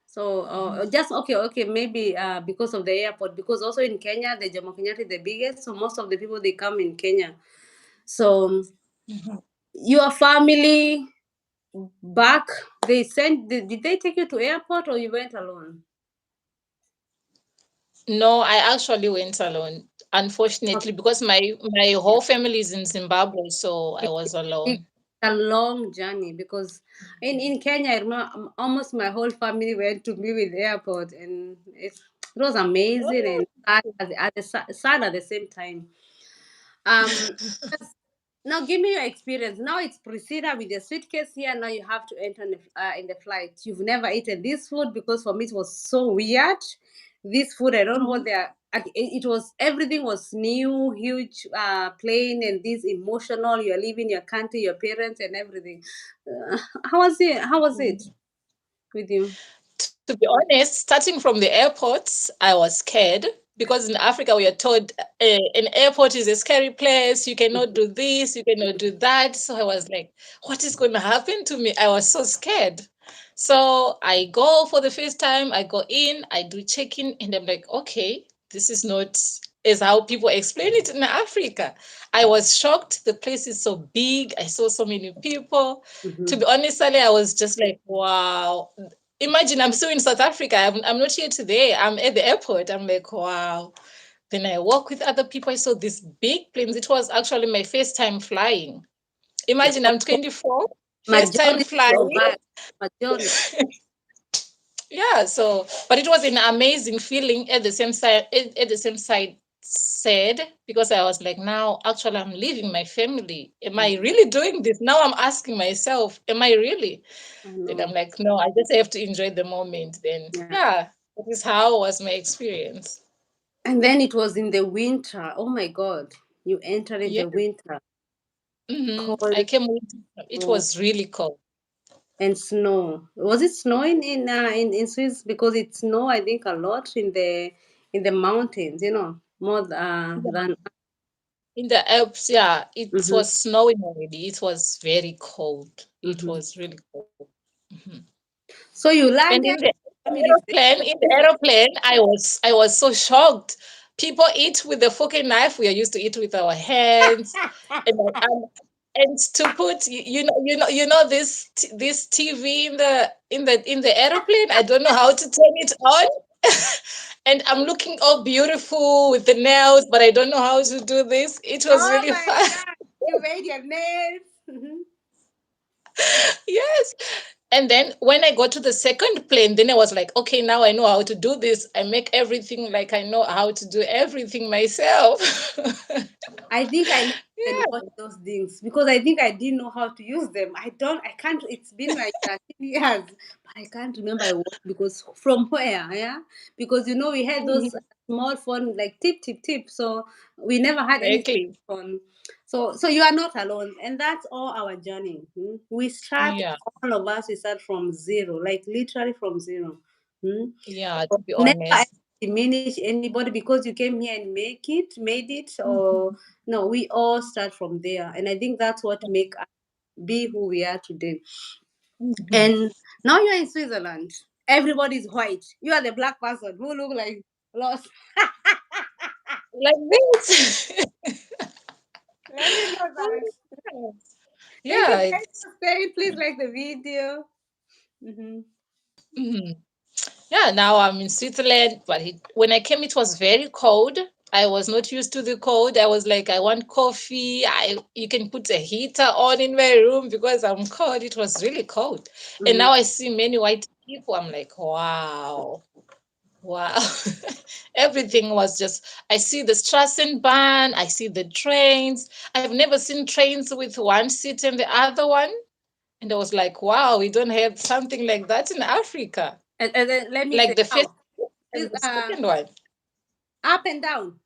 So just okay, maybe because of the airport, because also in Kenya, the Jomo Kenyatta is the biggest, so most of the people they come in Kenya. So Mhm. your family back, they sent. Did they take you to airport or you went alone? No, I actually went alone, unfortunately, Okay, because my yeah. whole family is in Zimbabwe, so I was It's alone. a long journey because in Kenya, I remember almost my whole family went to me with the airport, and it was amazing and sad sad at the same time. Um, yes. Now give me your experience. Now it's Priscilla with your suitcase here. Now you have to enter in the flight. You've never eaten this food because for me it was so weird. This food, I don't know what Mhm. they are. It was everything was new, huge, plain, and this emotional. You're leaving your country, your parents, and everything. How was it? How was it with you? To be honest, starting from the airports, I was scared because in Africa we are told an airport is a scary place. You cannot do this, you cannot do that. So I was like, what is going to happen to me? I was so scared. So I go for the first time, I go in, I do check in, and I'm like, okay, this is not as how people explain it in Africa. I was shocked. The place is so big. I saw so many people. To Mm-hmm. be honest, Sally, I was just like, wow. Imagine I'm still in South Africa. I'm not here today. I'm at the airport. I'm like, wow. Then I walk with other people. I saw these big planes. It was actually my first time flying. Imagine I'm 24, first time Majority of flying. us, majority. Yeah, so but it was an amazing feeling at the same side at the same side said because I was like, now actually I'm leaving my family. Am I really doing this? Now I'm asking myself, am I really? I Then I'm know. like, no, I just have to enjoy the moment. Then Yeah. yeah, that is how was my experience. And then it was in the winter. Oh my God. You entered in Yeah. the winter, I cold came with it snow was really cold. and snow. Was it snowing in Swiss? Because it snow, I think, a lot in the mountains. More than. In the Alps, yeah, it Hmm. was snowing already. It was very cold. It Hmm. was really cold. Mhm. So you And landed. Family in the aeroplane, I was so shocked. People eat with the fork and knife. We are used to eat with our hands, and and to put you know this TV in the aeroplane. I don't know how to turn it on, and I'm looking all beautiful with the nails, but I don't know how to do this. It was Oh really my fun. God. You made your nails. Mhm. Yes. And then when I got to the second plane, then I was like, okay, now I know how to do this. I make everything like I know how to do everything myself. I think I never even Yeah. watched those things because I think I didn't know how to use them. I can't, it's been like 13 years, but I can't remember I watched because from where, yeah? Because we had those Mhm. small phone like tip, tip, tip. So we never had any Exactly. phone. So you are not alone. And that's all our journey. We start, Yeah. all of us, we start from zero, like literally from zero. Hmm? Yeah, to be Never honest. diminish anybody because you came here and made it, or no, we all start from there, and I think that's what make us be who we are today. Mhm. And now you're in Switzerland, everybody's white, you are the black person who look like lost. Like this. Let me know that. If you Yeah, guys it's are staying, please like the video. Hmm. mhm. Yeah, now I'm in Switzerland, but when I came, it was very cold. I was not used to the cold. I was like, I want coffee. You can put a heater on in my room because I'm cold. It was really cold. And Hmm. now I see many white people. I'm like, wow, wow. Everything was just, I see the Strassenbahn, I see the trains. I've never seen trains with one seat and the other one. And I was like, wow, we don't have something like that in Africa. And then let me say, Like the first oh, and this the second one. up and down,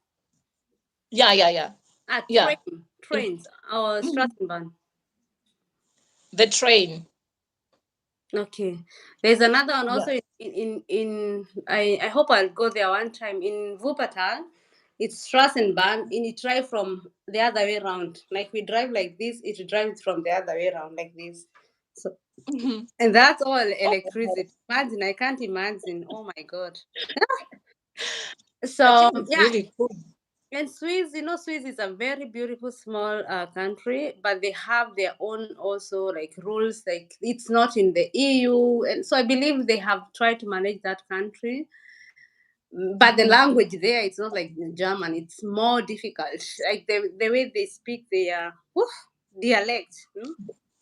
Yeah, yeah, yeah. Yeah. In trains or Strassenbahn. the train. Okay. There's another one Yeah. also I hope I'll go there one time in Wuppertal. It's Strassenbahn and it drive from the other way around. Like we drive like this, it drives from the other way around like this. So Mhm. and that's all Oh, electricity. Imagine, I can't imagine. Oh my god. I So think it's yeah, really cool. and Swiss, Swiss is a very beautiful small country, but they have their own also like rules. Like it's not in the EU, and so I believe they have tried to manage that country. But the Mhm. language there, it's not like German. It's more difficult. Like the way they speak their dialect.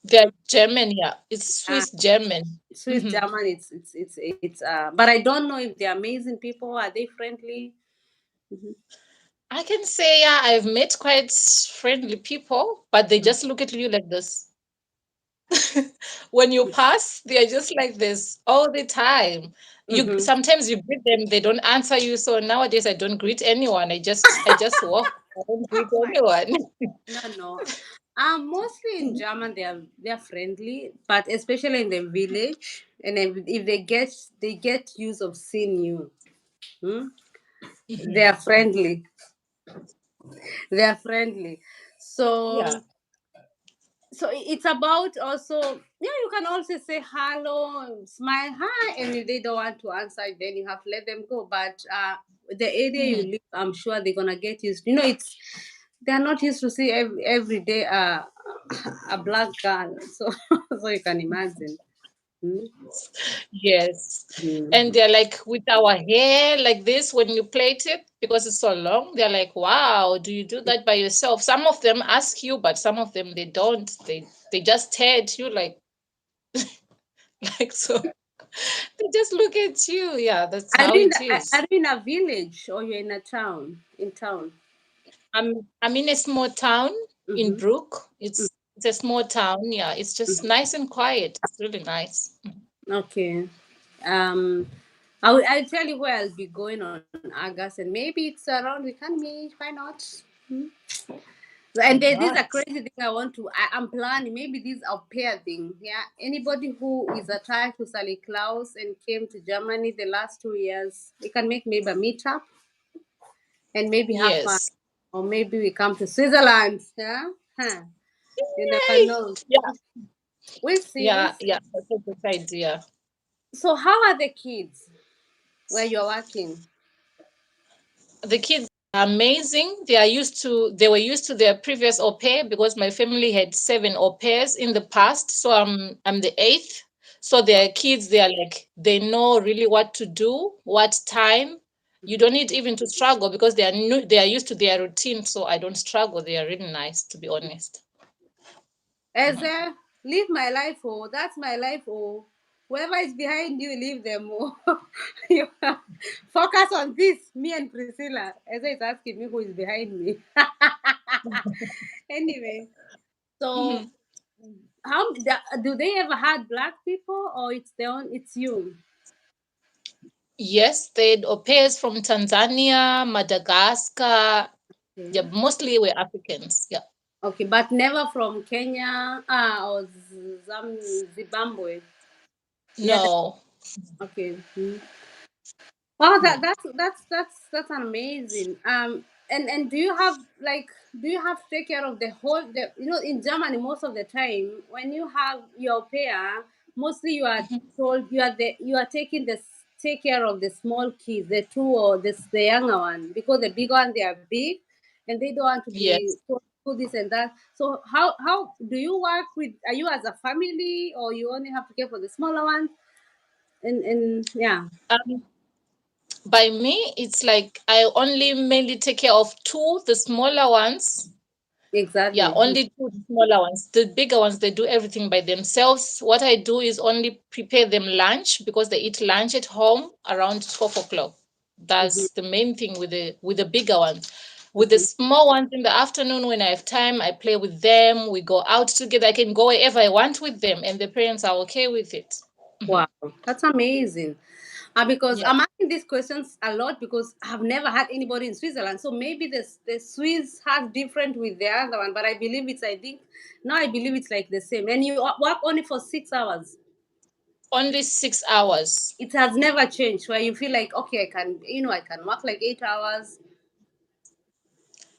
They're German, yeah. It's Uh, Swiss German. Swiss Mhm. German. It's. But I don't know if they're amazing people. Are they friendly? Mhm. I can say, yeah, I've met quite friendly people, but they just look at you like this. When you pass, they are just like this all the time. You Mhm. sometimes you greet them, they don't answer you. So nowadays I don't greet anyone. I just walk. I don't greet Oh my anyone. No, no. Mostly in German, they are friendly, but especially in the village, and if they get use of seeing you, hmm, they Mhm. are friendly. They are friendly. Yeah. So it's about also, yeah, you can also say hello, smile, hi, and if they don't want to answer, then you have to let them go. But the area you Mhm. live, I'm sure they're gonna get used. It's they're not used to see every day a black girl, so so you can imagine. Mm. Yes. And Mm. they're like with our hair like this when you plait it because it's so long, they're like, wow, do you do that by yourself? Some of them ask you, but some of them they don't. They just stare at you like like so. They just look at you. Yeah, that's Are how you in it is. are you in a village or you're in a town? In town. I'm in a small town in Mm-hmm. Brook. It's a small town. Yeah, it's just nice and quiet. It's really nice. Okay. Um, I'll tell you where I'll be going on August, and maybe it's around. We can meet. Why not? Hmm? And Why there's a not? crazy thing I want to. I'm planning. Maybe this au pair thing. Yeah. Anybody who is attached to Sally Klaus and came to Germany the last 2 years, we can make maybe a meetup and maybe have fun, Yes. or maybe we come to Switzerland. Yeah. Huh. You never Yay! know. Yeah, We'll see. We'll yeah, see. yeah. That's a good idea. So, how are the kids where you're working? The kids are amazing. They were used to their previous au pair because my family had 7 au pairs in the past. So I'm the eighth. So their kids, they are like they know really what to do, what time. You don't need even to struggle because they are used to their routine. So I don't struggle. They are really nice, to be honest. Eze, live my life, oh, that's my life, oh. Whoever is behind you, leave them, oh. You focus on this, me and Priscilla. Eze is asking me who is behind me. Anyway, so Mhm. do they ever had black people, or it's you? Yes, they had au pairs from Tanzania, Madagascar. Yeah, Okay. mostly we're Africans. Yeah. Okay, but never from Kenya, or Zimbabwe. Yeah, No. Okay. Wow, Yeah. that's amazing. And do you have like do you have to take care of the whole the you know in Germany most of the time when you have your pair mostly you are told you are taking this take care of the small kids the two or the younger one because the big one they are big and they don't want to be Yes. told to do this and that. So how do you work with are you as a family or you only have to care for the smaller ones and yeah. Um, by me, it's like I only mainly take care of two, the smaller ones. Yeah, Exactly. only two smaller ones. The bigger ones, they do everything by themselves. What I do is only prepare them lunch because they eat lunch at home around 12 o'clock. Mhm, That's the main thing with the bigger ones. With the mhm. small ones in the afternoon, when I have time, I play with them. We go out together. I can go wherever I want with them, and the parents are okay with it. Mhm. Wow, that's amazing. Because Yeah. I'm asking these questions a lot because I've never had anybody in Switzerland. So maybe the Swiss has different with the other one, but I believe it's I think now I believe it's like the same. And you work only for 6 hours. Only 6 hours. It has never changed where you feel like okay, I can I can work like 8 hours.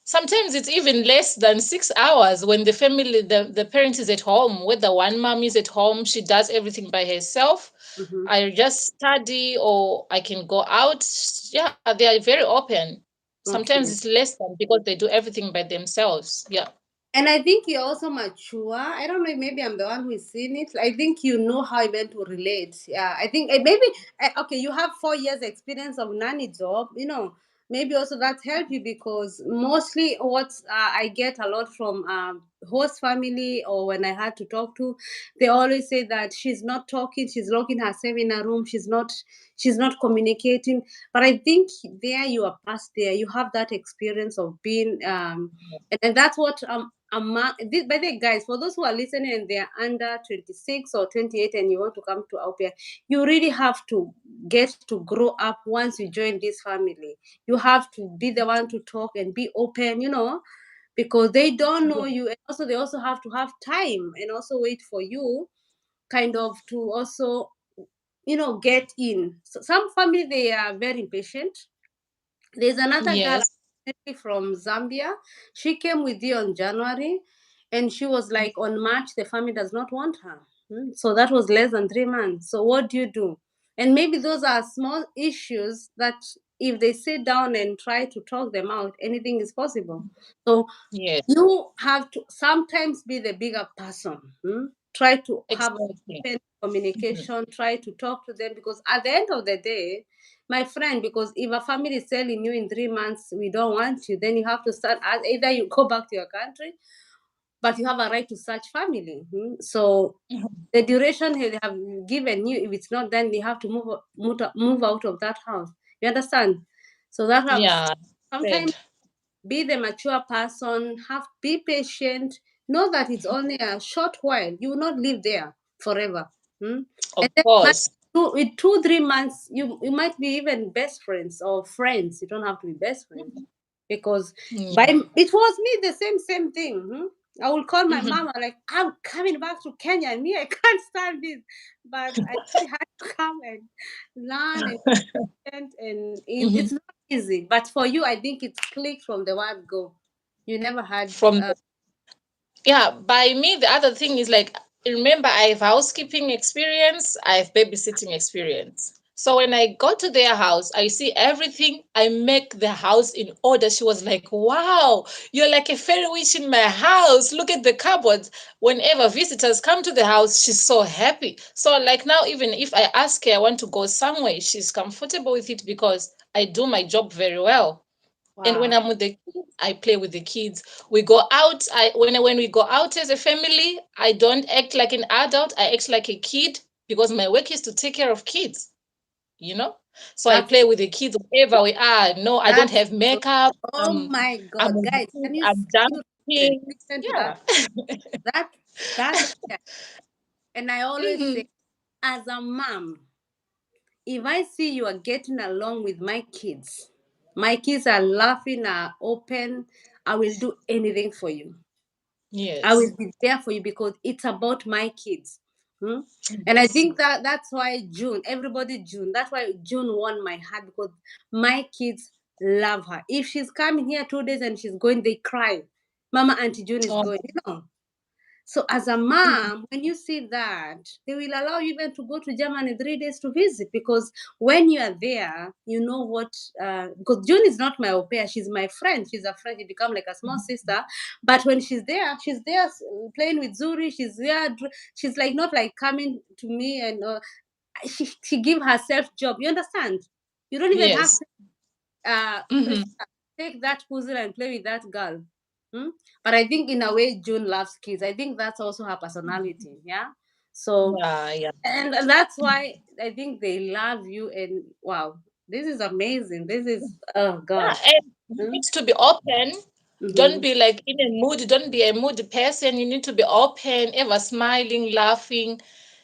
Sometimes it's even less than 6 hours when the family, the parent is at home, whether one mom is at home, she does everything by herself. Mhm. I just study or I can go out. Yeah, they are very open. Sometimes it's Okay. less than because they do everything by themselves. Yeah. And I think you're also mature. I don't know. Maybe I'm the one who is seeing it. I think you know how even to relate. Yeah. I think maybe okay. You have 4 years experience of nanny job. Maybe also that help you because mostly what I get a lot from host family or when I had to talk to, they always say that she's not talking. She's locking herself in a room. She's not communicating. But I think there you are past there. You have that experience of being and that's what by the way, guys, for those who are listening and they are under 26 or 28 and you want to come to AUPAIR, you really have to get to grow up once you join this family. You have to be the one to talk and be open, because they don't know Yeah. you. And also, they also have to have time and also wait for you kind of to also, get in. So some family, they are very impatient. There's another girl Yes. from Zambia. She came with you on January, and she was like, on March, the family does not want her. So that was less than 3 months. So what do you do? And maybe those are small issues that if they sit down and try to talk them out, anything is possible. So Yes. you have to sometimes be the bigger person. Try to have Exactly. open Mhm. communication, try to talk to them because at the end of the day, my friend, because if a family is telling you in 3 months we don't want you, then you have to start either you go back to your country, but you have a right to search family. So Mhm. the duration they have given you, if it's not done, they have to move out of that house. You understand? So that house Yeah. sometimes Said. be the mature person, be patient, know that it's only a short while. You will not live there forever. Of And then course. with 2 3 months, you might be even best friends or friends. You don't have to be best friends because by Yeah. it was me the same thing. I will call my Mhm. mama like I'm coming back to Kenya and me I can't stand this, but I really had to come and learn and it's Mhm. not easy. But for you, I think it's clicked from the word go. You never had. From Yeah, by me, the other thing is like, remember, I have housekeeping experience, I have babysitting experience. So when I go to their house, I see everything, I make the house in order. She was like, wow, you're like a fairy witch in my house. Look at the cupboards. Whenever visitors come to the house, she's so happy. So, like now, even if I ask her, I want to go somewhere, she's comfortable with it because I do my job very well. And Wow, when I'm with the kids, I play with the kids. We go out. When we go out as a family, I don't act like an adult. I act like a kid because my work is to take care of kids. You know. So I that's play with the kids wherever we are. No, I don't that's. have makeup. Oh my I'm God, with the guys, kids. I'm dancing. listen to that? Yeah. That that right there. And I always say, Mhm. as a mom, if I see you are getting along with my kids are laughing, are open, I will do anything for you. I Yes. will be there for you because it's about my kids. Hmm? And I Yes. think that that's why June, everybody June, that's why June won my heart because my kids love her. If she's coming here 2 days and she's going, they cry. Mama, Auntie June is Oh, going. So as a mom, when you see that, they will allow you even to go to Germany 3 days to visit because when you are there, you know what. Because June is not my au pair; she's my friend. She's a friend. She become like a small sister. But when she's there playing with Zuri. She's there. She's like not like coming to me and she give herself job. You understand? You don't even have yes. Priscilla, Hmm. take that puzzle and play with that girl. Hmm? But I think in a way, June loves kids. I think that's also her personality. Yeah. So, Yeah, yeah. and that's why I think they love you. And wow, this is amazing. This is, oh Yeah, God. and you Hmm? need to be open. Don't Mm-hmm. be like in a mood. Don't be a moody person. You need to be open, ever smiling, laughing.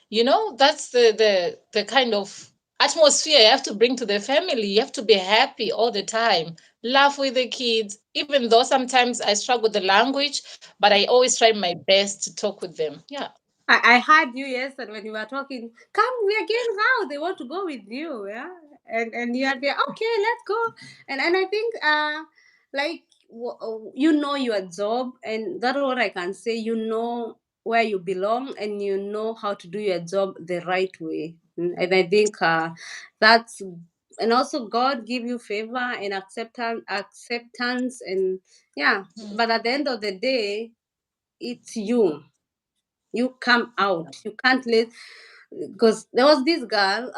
That's the kind of atmosphere you have to bring to the family. You have to be happy all the time. Laugh with the kids, even though sometimes I struggle with the language, but I always try my best to talk with them. Yeah. I heard you yesterday when you were talking. Come, we are going out. They want to go with you, yeah. And you are there. Okay, let's go. And I think like you know your job, and that's what I can say. You know where you belong, and you know how to do your job the right way. And I think that's and also God give you favor and acceptance and yeah. Mm. But at the end of the day, it's you come out. You can't let because there was this girl.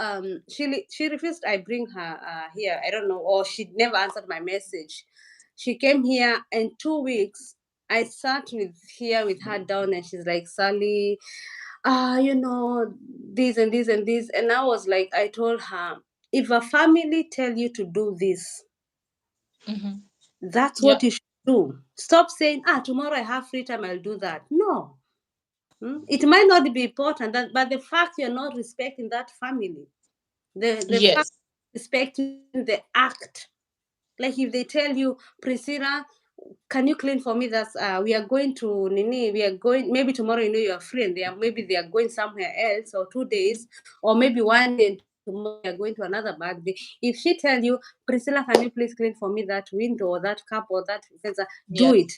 She refused. I bring her here. I don't know, or she never answered my message. She came here in 2 weeks. I sat with here with her down, and she's like, Sally, this and this and this, and I was like, I told her, if a family tell you to do this, Hmm. that's what Yeah. you should do. Stop saying, tomorrow I have free time, I'll do that. No. It might not be important, but the fact you're not respecting that family, the fact Yes. respecting the act, like if they tell you, Priscilla, can you clean for me? That's we are going to Nini, we are going maybe tomorrow. You are free, and they are going somewhere else, or 2 days, or maybe one day and tomorrow they are going to another birthday. If she tell you, Priscilla, can you please clean for me that window or that cup or that fence, do Yes. it.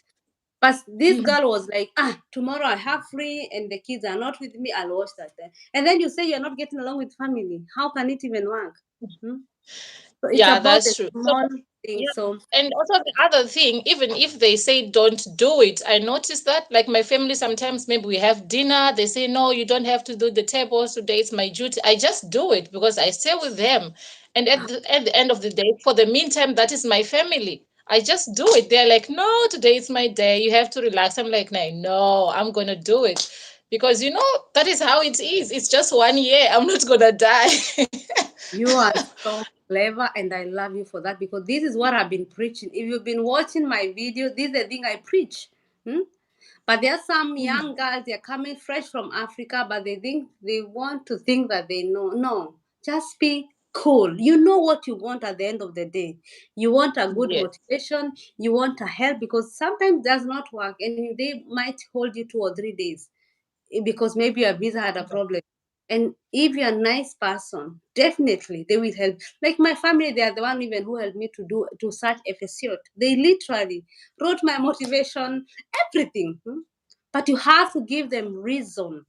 But this Mhm. girl was like, tomorrow I have free and the kids are not with me, I'll watch that. And then you say you're not getting along with family. How can it even work? Hmm? So it's Yeah, about that's the true. So, small things. yeah. So And also the other thing, even if they say don't do it, I notice that like my family sometimes maybe we have dinner, they say no, you don't have to do the tables today, it's my duty. I just do it because I stay with them. And at the end of the day, for the meantime, that is my family. I just do it. They're like, no, today is my day. You have to relax. I'm like, no, I'm gonna do it. Because that is how it is. It's just 1 year. I'm not gonna die. you are so clever, and I love you for that because this is what I've been preaching. If you've been watching my video, this is the thing I preach. Hmm? But there are some young girls, they're coming fresh from Africa, but they want to think that they know. No, just be cool. You know what you want at the end of the day. You want a good Yes. motivation, you want a help because sometimes it does not work and they might hold you 2 or 3 days because maybe your visa had a problem. And if you're a nice person, definitely they will help. Like my family, they are the one even who helped me to search FSCOT. They literally wrote my motivation, everything. But you have to give them reason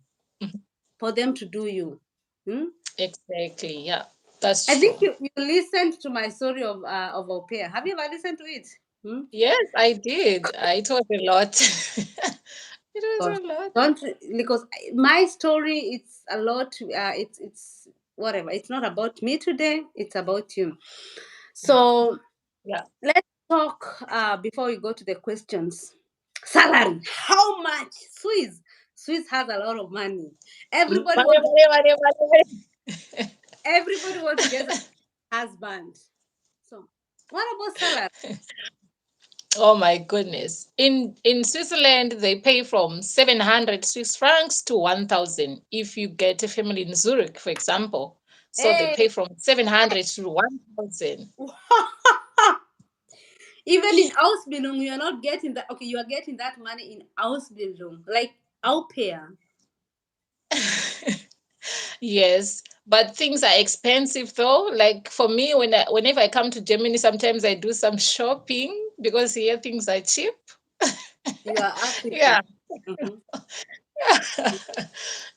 for them to do you. Hmm? Exactly. Yeah, that's I think true. you listened to my story of au pair. Have you ever listened to it? Hmm? Yes, I did. It was a lot. It Gosh, was a lot. don't because my story it's a lot. It's whatever. It's not about me today. It's about you. So Yeah. let's talk before we go to the questions. Salary. How much? Swiss has a lot of money. Everybody Money, want to money, money, money. everybody want to get a husband. So what about salary? Oh my goodness. In Switzerland, they pay from 700 Swiss francs to 1,000 if you get a family in Zurich, for example. So they Hey, pay from 700 to 1,000. even in Ausbildung, you are not getting that. Okay, you are getting that money in Ausbildung, like au pair. Yes, but things are expensive though. Like for me, whenever I come to Germany, sometimes I do some shopping because here things are cheap. You are African. Yeah, Hmm.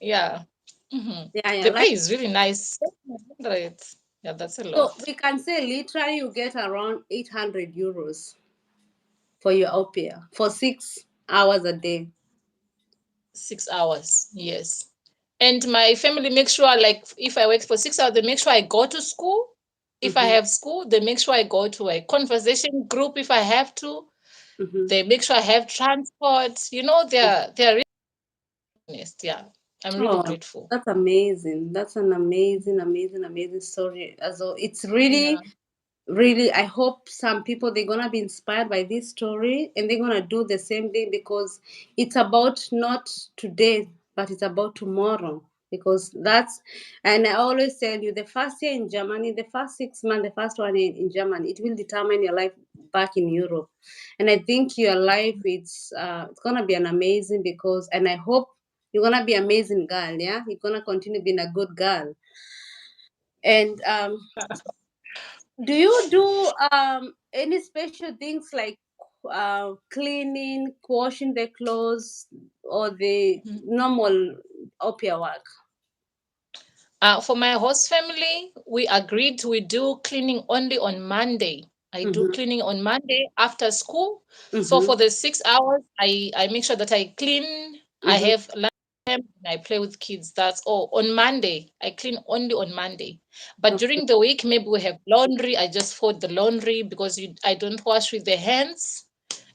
yeah. Hmm. Yeah, yeah. The Like pay is really nice. 700. Yeah, that's a so, lot. we can say literally you get around 800 euros for your au pair for 6 hours a day. 6 hours. Yes. And my family makes sure, like, if I work for 6 hours, they make sure I go to school. If I Mm-hmm. have school, they make sure I go to a conversation group if I have to. Mm-hmm. They make sure I have transport. They're really honest. Yeah. I'm really Oh, grateful. that's amazing. That's an amazing, amazing, amazing story. Also, it's really, Yeah. really, I hope some people they're gonna be inspired by this story and they're gonna do the same thing because it's about not today, but it's about tomorrow. Because that's, and I always tell you, the first year in Germany, the first 6 months, the first one in Germany, it will determine your life back in Europe. And I think your life it's gonna be an amazing because, and I hope you're gonna be amazing girl, yeah. You're gonna continue being a good girl. And do you do any special things like cleaning, washing the clothes, or the normal opera work? For my host family, we agreed we do cleaning only on Monday. I do Mm-hmm. cleaning on Monday after school. So Mm-hmm. for the 6 hours, I make sure that I clean. I Mm-hmm. have lunch time and I play with kids. That's all. On Monday, I clean only on Monday. But Okay. during the week, maybe we have laundry. I just fold the laundry because I don't wash with the hands.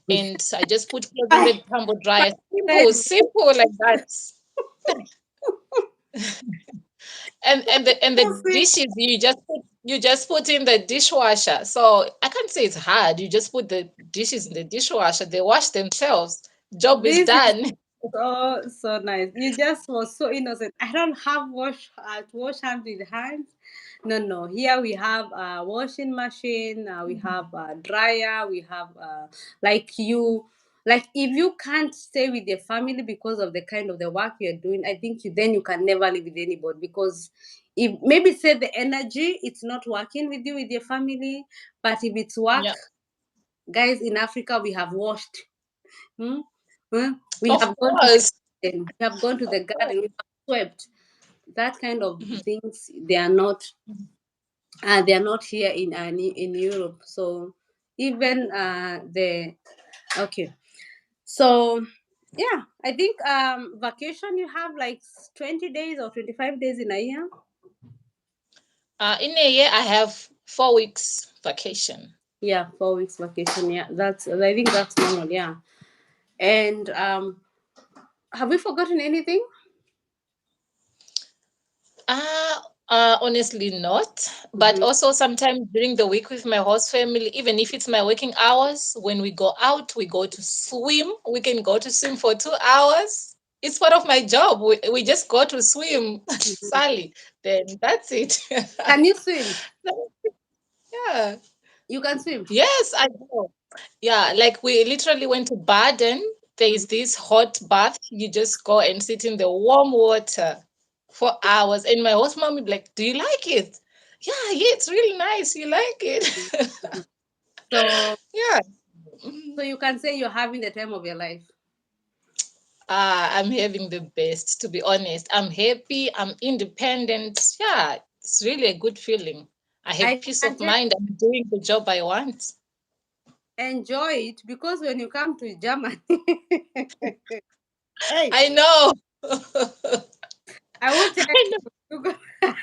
And I just put clothes in I the tumble dryer. said, Simple, simple like that. And the dishes you just put in the dishwasher. So I can't say it's hard. You just put the dishes in the dishwasher. They wash themselves. Job is this is done. so so nice. You just was so innocent. I don't have wash hands with hands. No, no. Here we have a washing machine. We have a dryer. We have like you. Like if you can't stay with your family because of the kind of the work you're doing, I think then you can never live with anybody because if maybe say the energy it's not working with you with your family, but if it's work, Yeah, guys in Africa we have washed. Hmm? Hmm? We of have gone to the course. garden. We have gone to Of the garden. course. We have swept. That kind of Mhm. things they are not here in Europe. So even the okay. So yeah, I think vacation you have like 20 days or 25 days in a year. In a year, I have 4 weeks vacation. Yeah, 4 weeks vacation. Yeah, that's I think that's normal. Yeah, and have we forgotten anything? Honestly, not. But Mm-hmm. also sometimes during the week with my host family, even if it's my working hours, when we go out, we go to swim. We can go to swim for 2 hours. It's part of my job. We just go to swim, Sally. Then that's it. Can you swim? Yeah. You can swim. Yes, I know. Yeah, like we literally went to Baden. There is this hot bath. You just go and sit in the warm water for hours. And my host mom would be like, "Do you like it?" Yeah, yeah, it's really nice. You like it? Mhm. So, Yeah. Mhm. so you can say you're having the time of your life. I'm having the best, to be honest. I'm happy. I'm independent. Yeah, it's really a good feeling. I have I peace can of tell mind. I'm doing the job I want. enjoy it because when you come to Germany, hey, I know. I will tell I you, you go-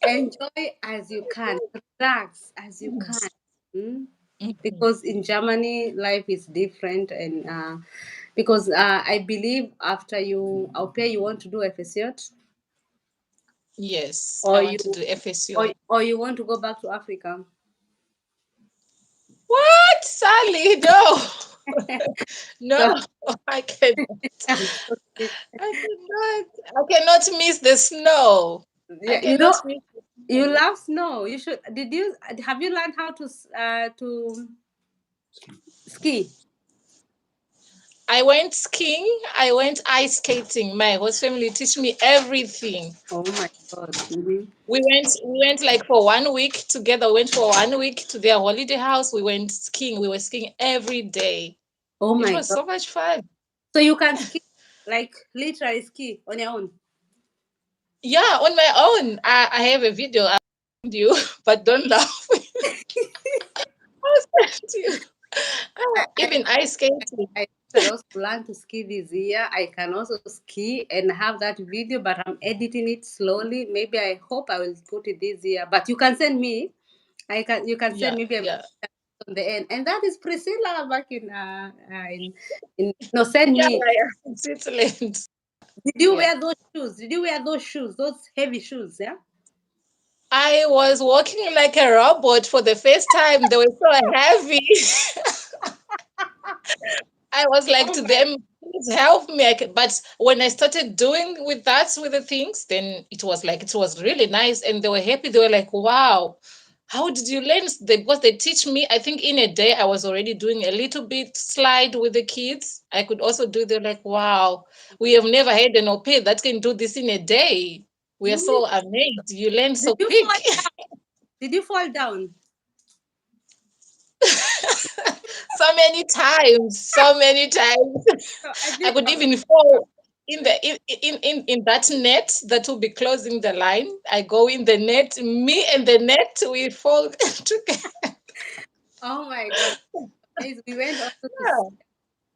enjoy as you can, relax as you know. can. Mm? Mhm. Because in Germany, life is different, and because I believe after you au pair, you want to do FSCot, Yes, I or want you to do FSU. or you want to go back to Africa. What, Sally? No, So, no, I cannot. I'm so sick. I cannot. I cannot miss the snow. I Yeah, cannot miss the you snow. love snow. You should. Did you have you learned how to ski? I went skiing. I went ice skating. My host family teach me everything. Oh my God. Mhm. We went like for 1 week together. We went for 1 week to their holiday house. We went skiing. We were skiing every day. Oh It my was God. so much fun. So you can ski, like literally ski on your own. Yeah, on my own. I have a video. I'll send you, but don't laugh. I'll send you. I, I, Even ice skating. I should also learn to ski this year. I can also ski and have that video, but I'm editing it slowly. Maybe I hope I will put it this year. But you can send me. I can. You can send Yeah, maybe yeah, on the end, and that is Priscilla back in. No, send yeah, me. yeah. In Switzerland. Did you Yeah. wear those shoes? Did you wear those shoes? Those heavy shoes? Yeah. I was walking like a robot for the first time. They were so heavy. I was like Oh to my. them, please help me. But when I started doing with that, with the things, then it was like, it was really nice. And they were happy. They were like, wow, how did you learn? Because they teach me, I think in a day, I was already doing a little bit slide with the kids. I could also do, they're like, wow, we have never had an au pair that can do this in a day. We are You mean so amazed. You learn did so you quick. fall down? Did you fall down? So many times, so many times. No, I I think could even fall in the in that net that will be closing the line. I go in the net, me and the net, we fall together. oh my God. Amazing. We went also to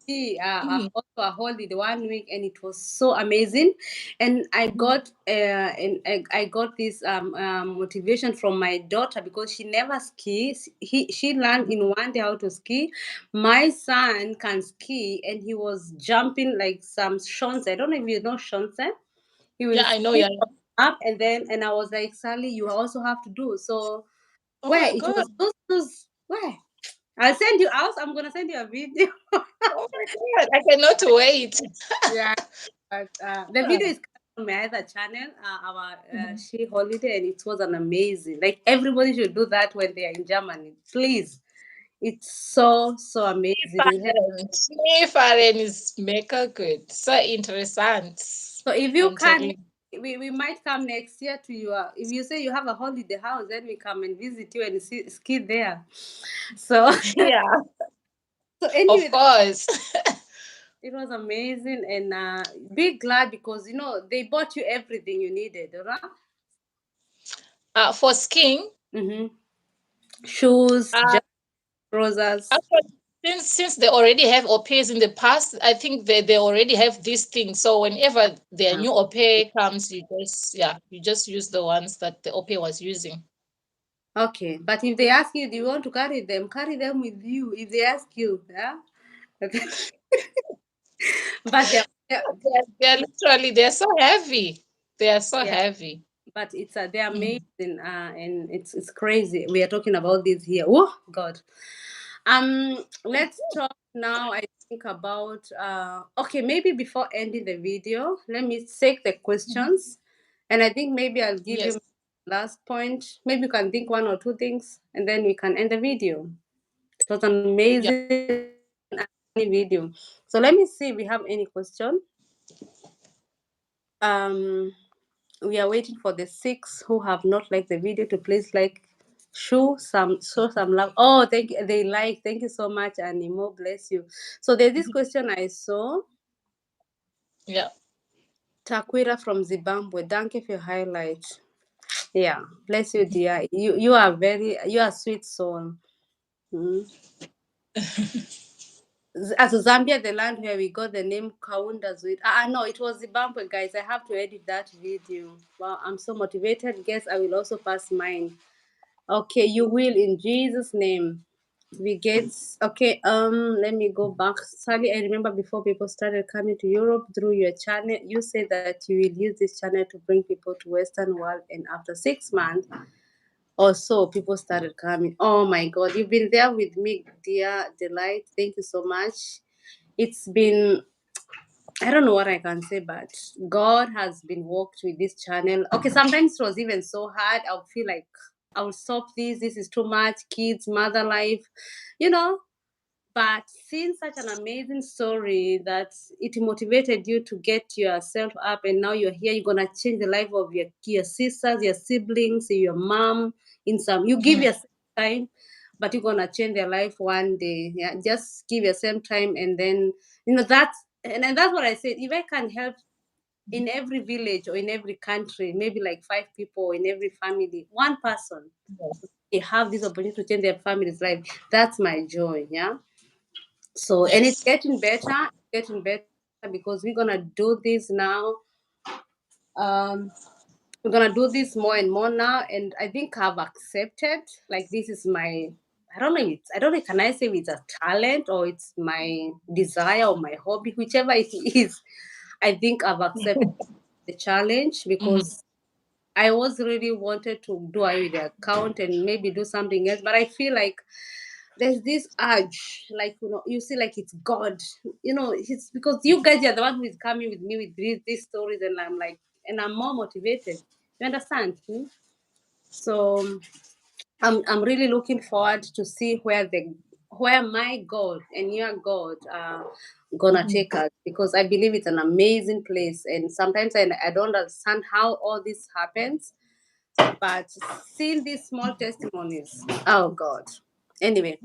see Mhm. also a holiday 1 week, and it was so amazing. And I got this motivation from my daughter because she never skis. She learned in 1 day how to ski. My son can ski, and he was jumping like some shons. I don't know if you know shons. He will Yeah, I know. skip Yeah. up, and I was like, Sally, you also have to do so. Oh Where my it God. was those where I'll send you out. I'm gonna send you a video. Oh my God. I cannot wait. Yeah, but the video is coming on my other channel, our Mhm. She Holiday, and it was an amazing. Like everybody should do that when they are in Germany, please. It's so amazing. We have, Skifahren ist mega good. So interessant. so if you I'm can, telling we might come next year to your. If you say you have a holiday house, then we come and visit you and ski there. So you. Yeah, so of anyway, course. it was amazing, and be glad because they bought you everything you needed, right? For skiing, Mm-hmm. Shoes, uh, trousers. actually, since they already have au pairs in the past, I think they already have this thing. So whenever their Ah, new au pair comes, you just use the ones that the au pair was using. okay, but if they ask you, do you want to carry them with you. If they ask you, yeah. but they're They're literally they're so heavy. They are so yeah, heavy. but they're Mhm. amazing, and it's crazy. We are talking about this here. Oh God. Let's talk now. I think about okay, maybe before ending the video, let me take the Mhm. questions, and I think maybe I'll give Yes. you last point. Maybe you can think one or two things, and then we can end the video. It was an Yeah. amazing and funny video. So let me see if we have any question. Um, we are waiting for the six who have not liked the video to please like, show some love. Oh, thank you. They like. Thank you so much, Annie. More bless you. So there's this question I saw. Yeah. Takwira from Zimbabwe. Thank you for your highlight. Yeah, bless you, dear. You are sweet soul. Mm. As Zambia, the land where we got the name Kaunda Zwit. No, it was Zimbabwe, guys. I have to edit that video. Wow, I'm so motivated. Guess I will also pass mine. Okay, you will in Jesus' name. We get okay. Let me go back. Sally, I remember before people started coming to Europe through your channel, you said that you will use this channel to bring people to Western world, and after 6 months or so, people started coming. Oh my God, you've been there with me, dear Delight. Thank you so much. It's been, I don't know what I can say, but God has been worked with this channel. Okay, sometimes it was even so hard. I would feel like I will stop this. This is too much. Kids, mother life, you know. But seeing such an amazing story that it motivated you to get yourself up, and now you're here, you're gonna change the life of your sisters, your siblings, your mom. In some, you give Mhm. yourself time, but you're gonna change their life one day. Yeah, just give yourself time, and then that's and that's what I said. If I can help in every village or in every country, maybe like 5 people in every family, one person, Yes. they have this opportunity to change their family's life. That's my joy. Yeah. So, and it's Yes. getting better because we're gonna do this now. Um, we're gonna do this more and more now, and I think I've accepted. Like this is my, I don't know. It's I don't know. Can I say it's a talent or it's my desire or my hobby, whichever it is. I think I've accepted the challenge Mhm. because I was really wanted to do away with the account and maybe do something else, but I feel like there's this urge, like you see, like it's God. It's because you guys are the one who is coming with me with these stories, and I'm like, and I'm more motivated. You understand? So I'm really looking forward to see where my God and your God are gonna Mhm. take us, because I believe it's an amazing place, and sometimes I don't understand how all this happens, but seeing these small testimonies, oh God. Anyway,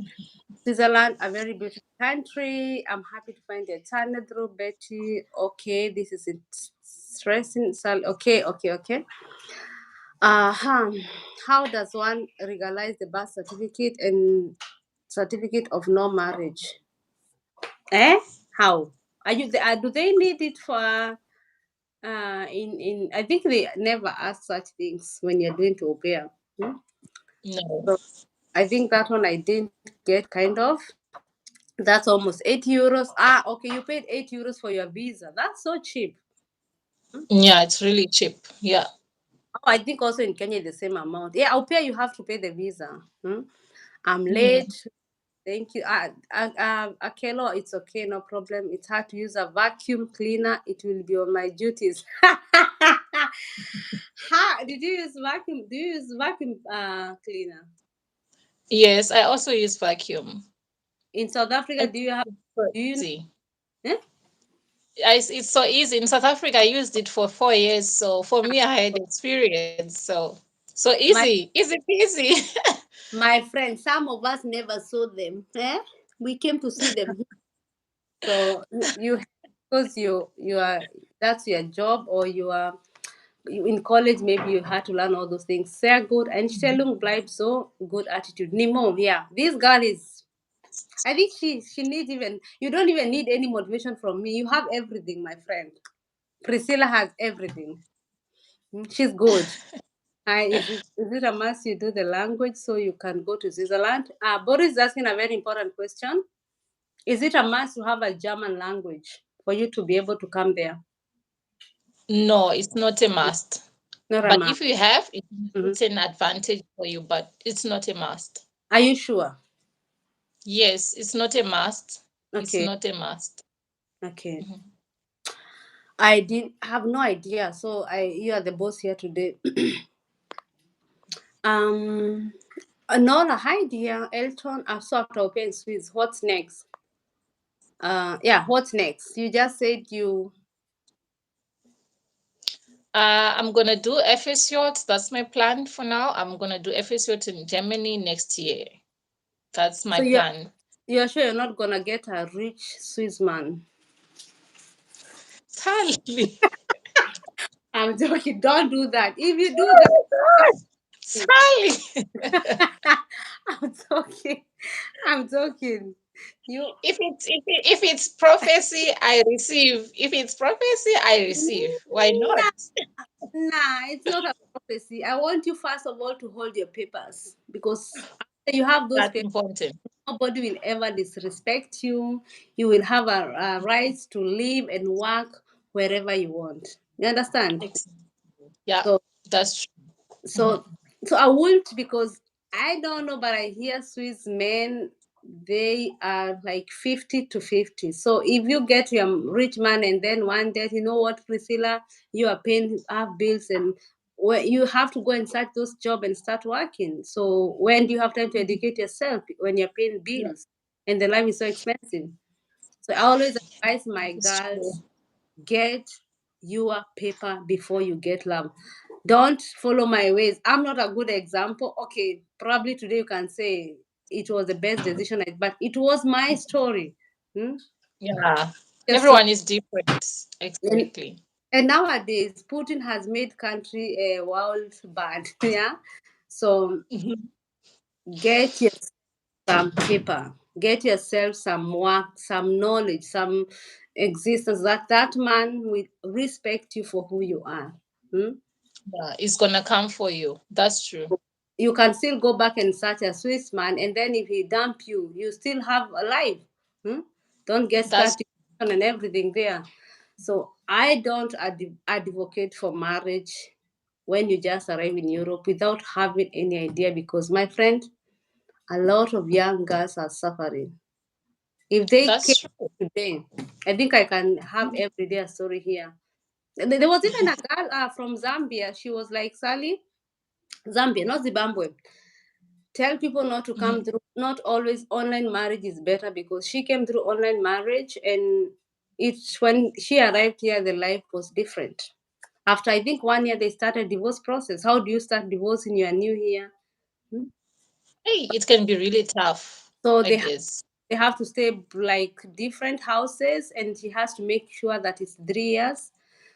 Switzerland, a very beautiful country. I'm happy to find your channel through Betty. Okay, this is stressing. Okay, okay, okay. Uh-huh. How does one legalize the birth certificate and certificate of no marriage? Eh? How? Do they need it for in I think they never ask such things when you're doing to AUPAIR. No. So I think that one I didn't get kind of. That's almost 80 euros. Ah, okay, you paid 8 euros for your visa. That's so cheap. Yeah, it's really cheap. Yeah. Oh, I think also in Kenya the same amount. Yeah, I'll pay. You have to pay the visa. I'm Mhm. late. Thank you. Akelo, it's okay, no problem. It's hard to use a vacuum cleaner. It will be on my duties. Did you use vacuum? Do you use vacuum cleaner Yes, I also use vacuum. in South Africa? It's Do you have? so Do you? easy. Eh? It's so easy. In South Africa, I used it for 4 years. So for me, I had experience. So My easy, easy peasy. my friend, some of us never saw them. We came to see them. So you because you are that's your job, or in college, maybe you had to learn all those things. Sehr gut. Einstellung bleibt so, good attitude. Nemo, yeah. This girl is, I think she needs even, you don't even need any motivation from me. You have everything, my friend. Priscilla has everything. She's good. Is it a must you do the language so you can go to Switzerland? Boris is asking a very important question. Is it a must to have a German language for you to be able to come there? No, it's not a must. Not a But must. if you have, Mhm. it's an advantage for you, but it's not a must. Are you sure? Yes, it's not a must. It's Okay. not a must. Okay. Mhm. I didn't have no idea. So you are the boss here today. um, Nola, hi dear. Elton, I've sort of open Swiss. What's next? Yeah, what's next? You just said you. I'm gonna do FSYOT. That's my plan for now. I'm gonna do FSYOT in Germany next year. That's my So plan. you're sure you're not gonna get a rich Swiss man? Sally. I'm joking. Don't do that. If you do that, Oh my God. Sally. I'm joking. I'm joking. You. If it's prophecy, I receive. If it's prophecy, I receive. Why not? Nah, it's not a prophecy. I want you first of all to hold your papers, because after you have those That's papers, important. nobody will ever disrespect you. You will have a right to live and work wherever you want. You understand? Ex- Yeah, So that's true. so Mhm. so I won't, because I don't know, but I hear Swiss men, they are like 50 to 50. So if you get your rich man and then one day, you know what, Priscilla, you are paying half bills, and where you have to go and start those job and start working. So when do you have time to educate yourself when you're paying Yeah, bills? and the life is so expensive. So I always advise my It's true. girls, get your paper before you get love. Don't follow my ways. I'm not a good example. Okay, probably today you can say it was the best decision, but it was my story. Hmm? Yeah. Just so Everyone is different. and, Exactly. and nowadays Putin has made country a world bad. Yeah. So Mhm. get yourself some paper, get yourself some work, some knowledge, some existence that man will respect you for who you are. Hmm? Yeah, it's gonna come for you. That's true. You can still go back and search a Swiss man, and then if he dump you, you still have a life. Hmm? Don't get That's started and everything there. So I don't advocate for marriage when you just arrive in Europe without having any idea, because my friend, a lot of young girls are suffering. If they that's came true. today, I think I can have every day a story here. There was even a girl from Zambia. She was like, Sally, Zambia, not Zimbabwe. Tell people not to come Mhm. through. Not always online marriage is better, because she came through online marriage, and it's when she arrived here, the life was different. After I think 1 year, they started divorce process. How do you start divorcing? You are new here. Hmm? Hey, it can be really tough, So I guess. they have to stay like different houses, and she has to make sure that it's 3 years.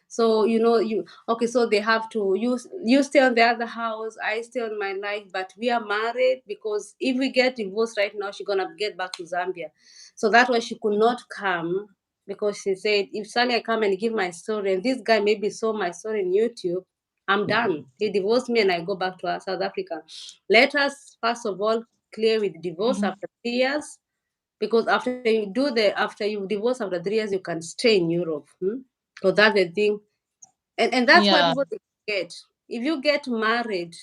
So you okay, so they have to, you stay on the other house, I stay on my life, but we are married, because if we get divorced right now, she's gonna get back to Zambia. So that's why she could not come, because she said, if suddenly I come and give my story, and this guy maybe saw my story in YouTube, I'm done. He divorced me and I go back to South Africa. Let us first of all clear with divorce Mhm. after 3 years, because after you divorce after 3 years, you can stay in Europe. Hmm? So that's the thing, and that's why Yeah. people get. If you get married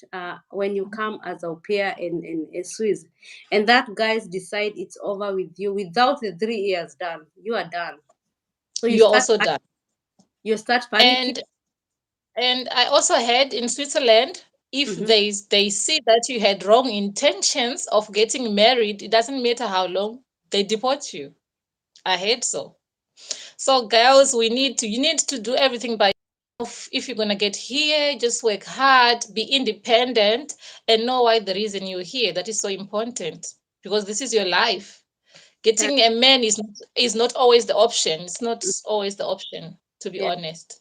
when you come as a pair in Swiss, and that guys decide it's over with you without the 3 years done, you are done. So You're also done. you start panicking. And I also heard in Switzerland, if Hmm. they see that you had wrong intentions of getting married, it doesn't matter how long, they deport you. I heard so. So girls, we need to you need to do everything by yourself. If you're gonna get here, just work hard, be independent, and know why the reason you're here. That is so important because this is your life. Tell, Getting a man is not always the option. It's not always the option, to be yeah, honest.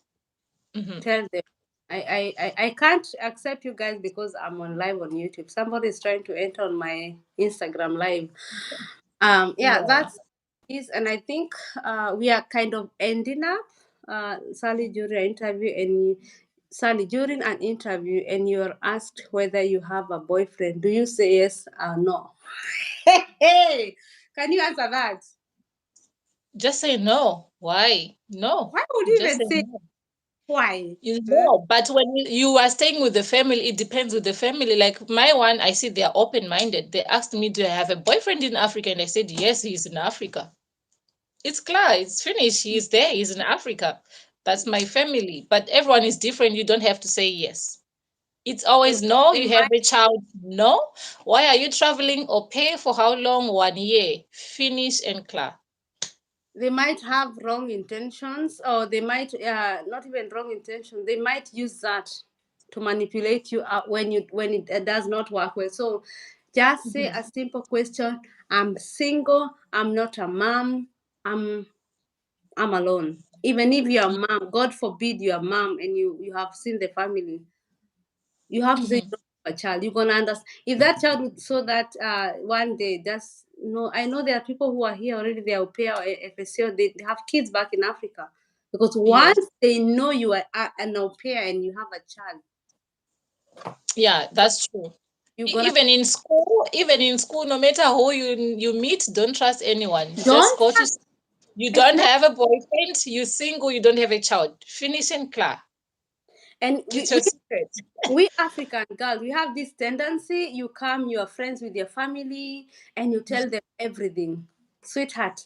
Hmm. tell them. I can't accept you guys because I'm on live on YouTube. Somebody is trying to enter on my Instagram live. Yeah, Yeah. that's is, and I think we are kind of ending up. Sally, during an interview, and Sally, during an interview, and you're asked whether you have a boyfriend, do you say yes or no? Hey, can you answer that? Just say no. Why? No. Why would you Just even say say no. why? You Huh? know, but when you are staying with the family, it depends with the family. Like my one, I see they're open-minded. They asked me, do I have a boyfriend in Africa? And I said, yes, he's in Africa. It's clear, it's finished. He's there, he's in Africa. That's my family. But everyone is different. You don't have to say yes. It's They, always no. they You have might a child, no. Why are you traveling or pay for how long? 1 year. Finish and clear. they might have wrong intentions, or they might not even wrong intention, they might use that to manipulate you when it does not work well. So just say Mhm. a simple question: I'm single, I'm not a mom, i'm I'm alone. Even if you're a mom, god forbid you're a mom and you have seen the family, you have to say you Mhm. don't have a child. You're gonna understand if that child would, so that one day, just no, I know there are people who are here already, they are au pair or FSO, they have kids back in Africa, because Yes. once they know you are an au pair and you have a child, Yeah, that's true. you're gonna Even in school, no matter who you meet, don't trust anyone. Just don't go to. trust. You don't Especially, have a boyfriend. You single. You don't have a child. Finish and clear. and It's your secret. we African girls, we have this tendency: you come, you are friends with your family, and you tell them everything. Sweetheart,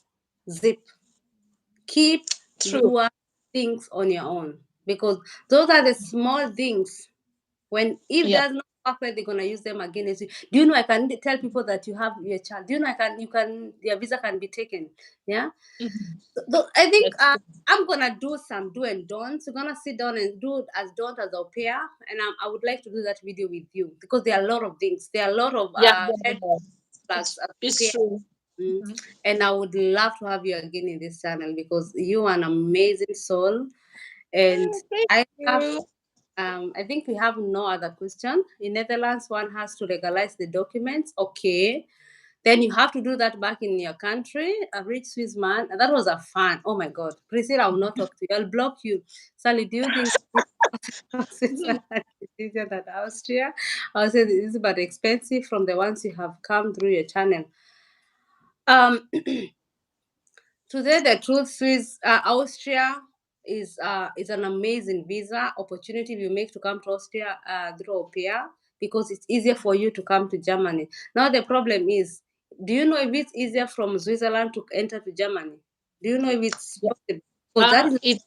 zip, keep True. your things on your own, because those are the small things. When if Yeah. does not back where they're gonna use them against you. Do you know I can tell people that you have your child? Do you know your visa can be taken? Yeah. Mhm. So I think That's true. I'm gonna do some do and don'ts. We're gonna sit down and do as don't as au pair, and I would like to do that video with you because there are a lot of things. There are a lot of Yeah, red yeah, flags as au it's pair. true. Mm. Mhm. And I would love to have you again in this channel because you are an amazing soul. And Thank I have, you. I think we have no other question. In Netherlands, one has to legalize the documents. Okay. Then you have to do that back in your country. A rich Swiss man. That was a fun. Oh my God. Priscilla, I will not talk to you. I'll block you. Sally, do you think Switzerland is easier than Austria? I'll say this is but expensive from the ones you have come through your channel. Um, Today, the truth is, Austria is an amazing visa opportunity you make to come to Austria through au pair because it's easier for you to come to Germany. Now the problem is, do you know if it's easier from Switzerland to enter to Germany? Do you know if it's Yeah. possible? Because that is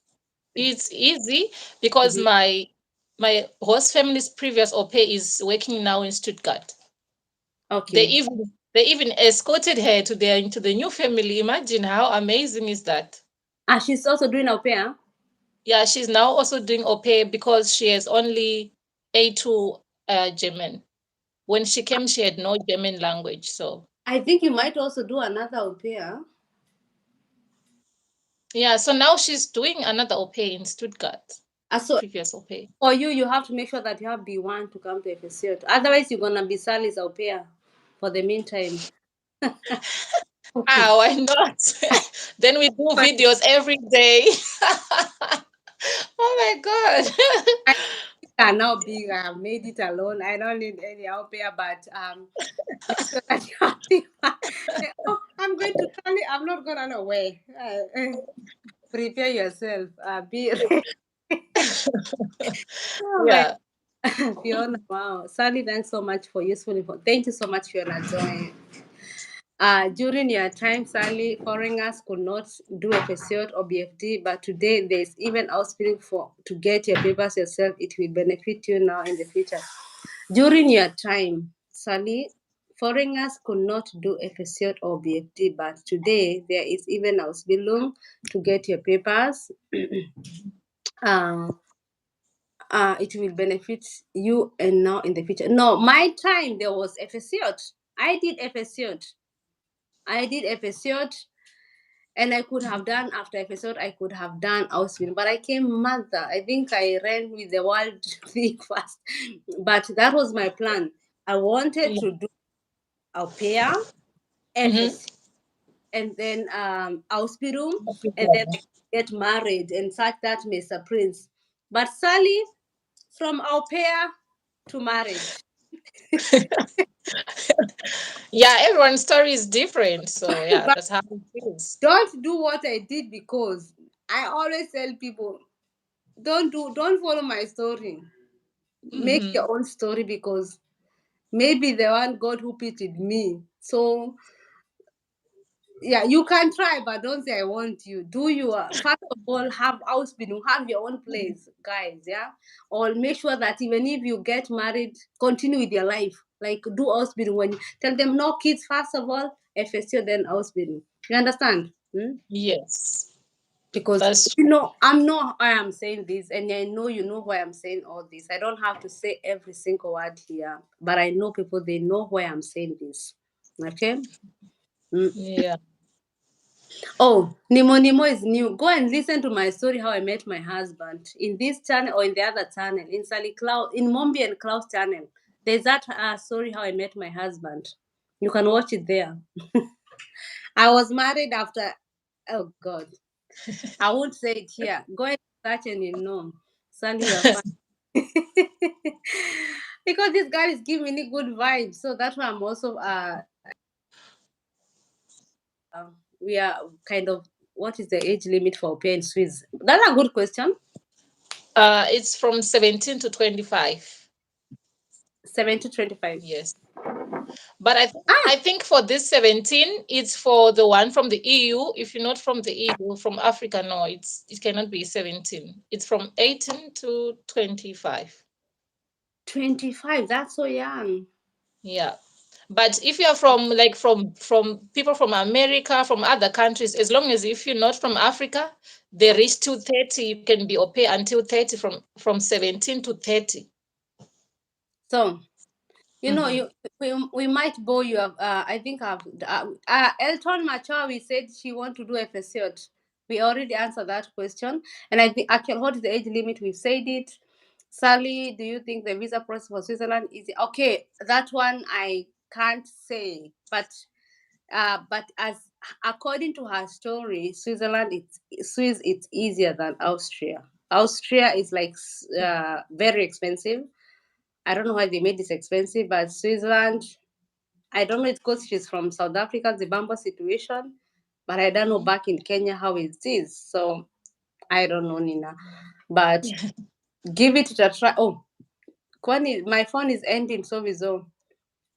It's easy because Mhm. my host family's previous au pair is working now in Stuttgart. Okay. They even escorted her to their into the new family. Imagine how amazing is that? Ah, she's also doing au pair. Yeah, she's now also doing au pair because she has only A2 German. When she came, she had no German language. So I think you might also do another au pair. yeah, so now she's doing another au pair in Stuttgart. So Previous au pair. for you, you have to make sure that you have B1 to come to FSC. Otherwise, you're gonna be Sally's au pair for the meantime. Ah, why not? Then we do But videos every day. Oh my God. I are now big. I have made it alone. I don't need any help here, but make sure that you have oh, I'm going to tell you, I'm not going to know where. Prepare yourself. Be ready. Oh my Yeah. Fiona, wow. Sally, thanks so much for useful info. Thank you so much, Fiona, joining. During your time, Sally, foreigners could not do FSCOT or BFD, but today there's even outspilling for to get your papers yourself. It will benefit you now in the future. During your time, Sally, foreigners could not do FSCOT or BFD, but today there is even Ausbildung to get your papers. uh, it will benefit you and now in the future. No, my time there was FSCOT. I did FSCOT. I did FSCOT and I could have done after episode, I could have done Ausbildung, but I came mother. I think I ran with the world thing fast, but that was my plan. I wanted Yeah. to do au pair, Mm-hmm. FSC, and then Ausbildung, and then get married and such that Mr. Prince. But Sally, from au pair to marriage. Yeah, everyone's story is different. So yeah, But that's how it is. don't do what I did because I always tell people don't follow my story. Make Mm-hmm. your own story because maybe the one God who pitied me. So yeah, you can try, but don't say I want you. Do you first of all have house building, have your own place, guys, yeah? Or make sure that even if you get married, continue with your life. Like do house building when you tell them no kids first of all, FSU then house building. You understand? Hmm? Yes, Because that's you true. know I'm not why I'm saying this, and I know you know why I'm saying all this. I don't have to say every single word here, but I know people they know why I'm saying this. Okay. Mm. Yeah. Oh, Nimo is new. Go and listen to my story how I met my husband in this channel or in the other channel in Sally Cloud in Mombi and Cloud channel. There's that story how I met my husband. You can watch it there. I was married after. Oh God, I won't say it here. Go and search and you know. Sally, you're fine. Because this guy is giving me good vibes. So that's why I'm also we are kind of what is the age limit for paying Swiss? That's a good question. It's from 17 to 25. 7 to 25. Yes. But Ah, I think for this 17, it's for the one from the EU. If you're not from the EU, from Africa, no, it cannot be 17. It's from 18 to 25. 25. That's so young. Yeah. But if you are from like from people from America, from other countries, as long as if you're not from Africa, they reach to 30, you can be au pair until 30 from 17 to 30. So you know, Mm-hmm. we might bore you. I think Elton Machawi said she want to do FSCOT. We already answered that question, and I think actually, what is the age limit? We've said it. Sally, do you think the visa process for Switzerland is okay? That one I can't say, but as according to her story, Switzerland it's easier than Austria. Austria is like very expensive. I don't know why they made this expensive, but Switzerland, I don't know, it's because she's from South Africa, the bumper situation, but I don't know Mm-hmm. back in Kenya how it is. So I don't know, Nina. But give it a try. Oh, Kwani, my phone is ending, so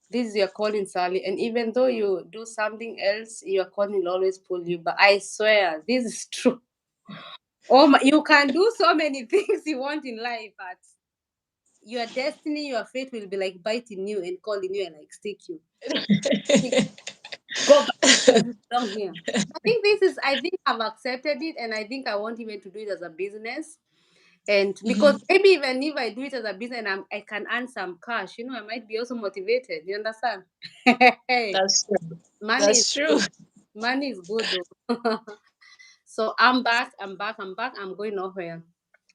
this is your calling, Sally. And even though you do something else, your calling will always pull you. But I swear, this is true. Oh my, you can do so many things you want in life, but your destiny, your fate will be like biting you and calling you and like stick you. Go back where you belong here. I think I think I've accepted it and I think I want even to do it as a business. And because Mhm. maybe even if I do it as a business and I can earn some cash, I might be also motivated. You understand? Hey, That's true. money is That's true. good. Money is good though. So I'm back. I'm back. I'm back. I'm going nowhere.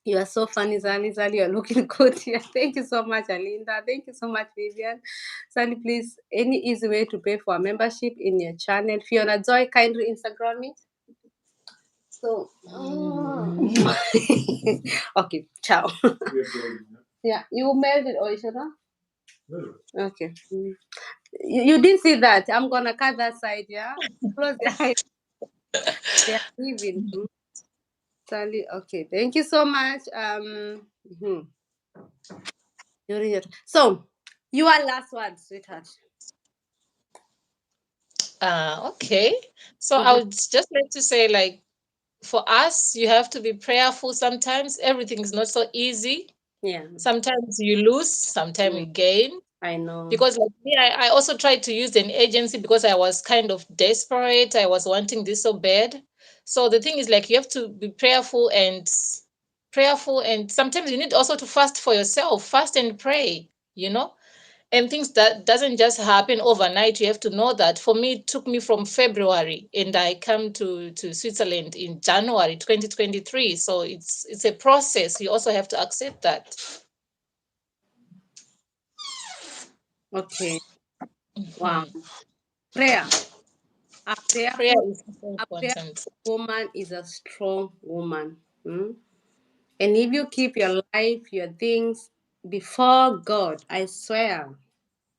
You are so funny, Sally. Sally, you're looking good here. Thank you so much, Alinda. Thank you so much, Vivian. Sally, please, any easy way to pay for a membership in your channel? Fiona Joy, kindly Instagram me. So, okay, ciao. Yeah, you mailed it, Oishana? Okay. You didn't see that. I'm going to cut that side, yeah? Close the eyes. They are leaving. Sally, okay. Thank you so much. Mhm. So, your last word, sweetheart. Okay. So I Mhm. would just like to say, like, for us, you have to be prayerful. Sometimes everything is not so easy. Yeah, Sometimes you lose, sometimes mm, you gain. I know. Because like me, I also tried to use an agency because I was kind of desperate. I was wanting this so bad. So the thing is like you have to be prayerful, and sometimes you need also to fast for yourself, fast and pray, you know? And things that doesn't just happen overnight. You have to know that. For me, it took me from February and I come to Switzerland in January 2023. So it's a process. You also have to accept that. Okay. Wow. Mhm. Prayer. A Prayer prayerful, is so a prayerful important. woman is a strong woman. And if you keep your life, your things before God, I swear,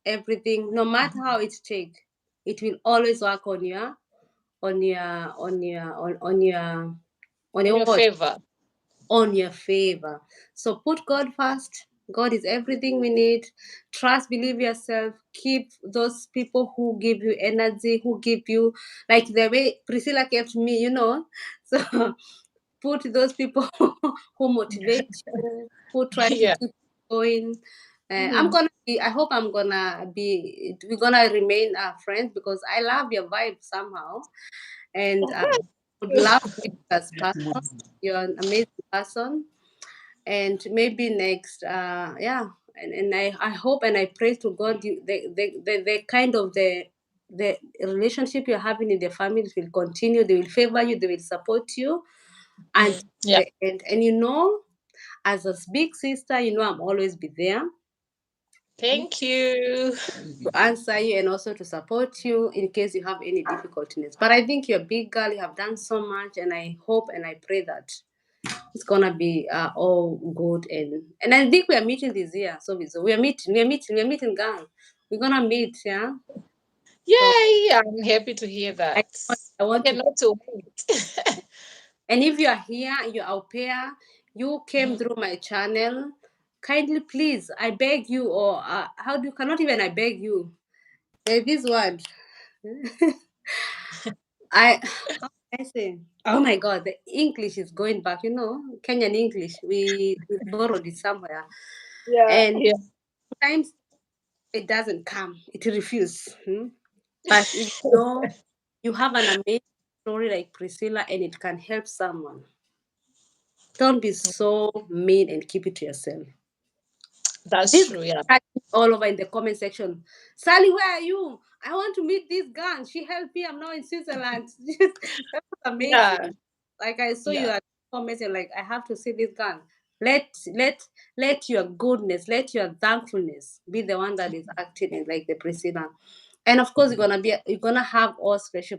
everything, no matter how it take, it will always work on your, on your, on In your your what? favor. On your favor. So put God first. God is everything we need. Trust, believe yourself. Keep those people who give you energy, who give you, like the way Priscilla kept me. So put those people who motivate you, who try to Yeah. keep going. I'm Mhm. gonna be. I hope I'm gonna be. We're gonna remain friends because I love your vibe somehow, and would love to meet you as person. You're an amazing person, and maybe next, yeah. And I hope and I pray to God the kind of the relationship you're having in the family will continue. They will favor you. They will support you until Yeah. the end. And as a big sister, I'm always be there Thank you. to answer you and also to support you in case you have any difficulties. But I think you're a big girl. You have done so much, and I hope and I pray that it's gonna be all good. And I think we are meeting this year. So we are meeting, gang. We're gonna meet, yeah. So Yay! I'm happy to hear I that. I want to. Cannot to wait. And if you are here, you're au pair, you came Mhm. through my channel, kindly please, I beg you, or how do you cannot even I beg you. There's this word. I how can I say? Oh my God, the English is going back. Kenyan English. We borrowed it somewhere, Yeah, and yeah. Sometimes it doesn't come, it refuses. But if you know you have an amazing story like Priscilla and it can help someone, don't be so mean and keep it to yourself. That's This true. Yeah. guy all over in the comment section. Sally, where are you? I want to meet this girl. She helped me. I'm now in Switzerland. That was Yeah. amazing. Like I saw you Yeah. at comments and like I have to see this girl. Let let let your goodness, let your thankfulness be the one that is acting in like the Priscilla. And of course, you're gonna have all special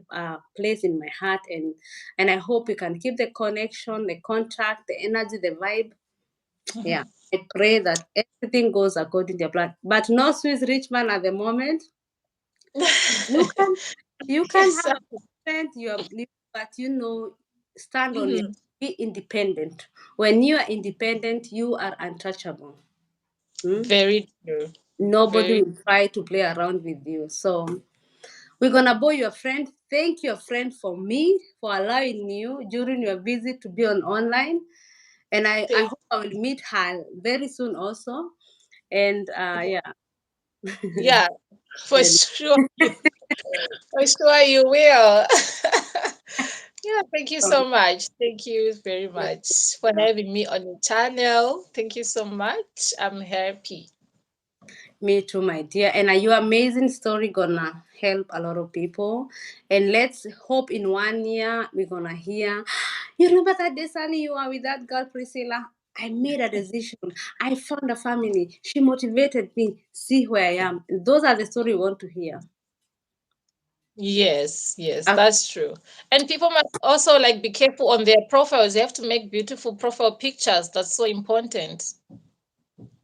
place in my heart, and I hope you can keep the connection, the contact, the energy, the vibe. Yeah, I pray that everything goes according to your plan. But no Swiss rich man at the moment. You can you can Yes. have a friend you are, but stand on your, Mhm. be independent. When you are independent, you are untouchable. Hmm? Very true. Nobody Very. will try to play around with you. So we're gonna bow your friend. Thank your friend for me for allowing you during your visit to be on online. And I Thank. hope I will meet her very soon also. And yeah. Yeah. For And sure. For sure you will. Yeah, thank you so much. Thank you very much for having me on your channel. Thank you so much. I'm happy. me too, my dear. And your amazing story gonna help a lot of people. And let's hope in 1 year we're gonna hear. You remember that day, Sunny, you were with that girl Priscilla? I made a decision. I found a family. She motivated me. See where I am. Those are the story we want to hear. Yes, yes, Uh, that's true. And people must also like be careful on their profiles. They have to make beautiful profile pictures. That's so important.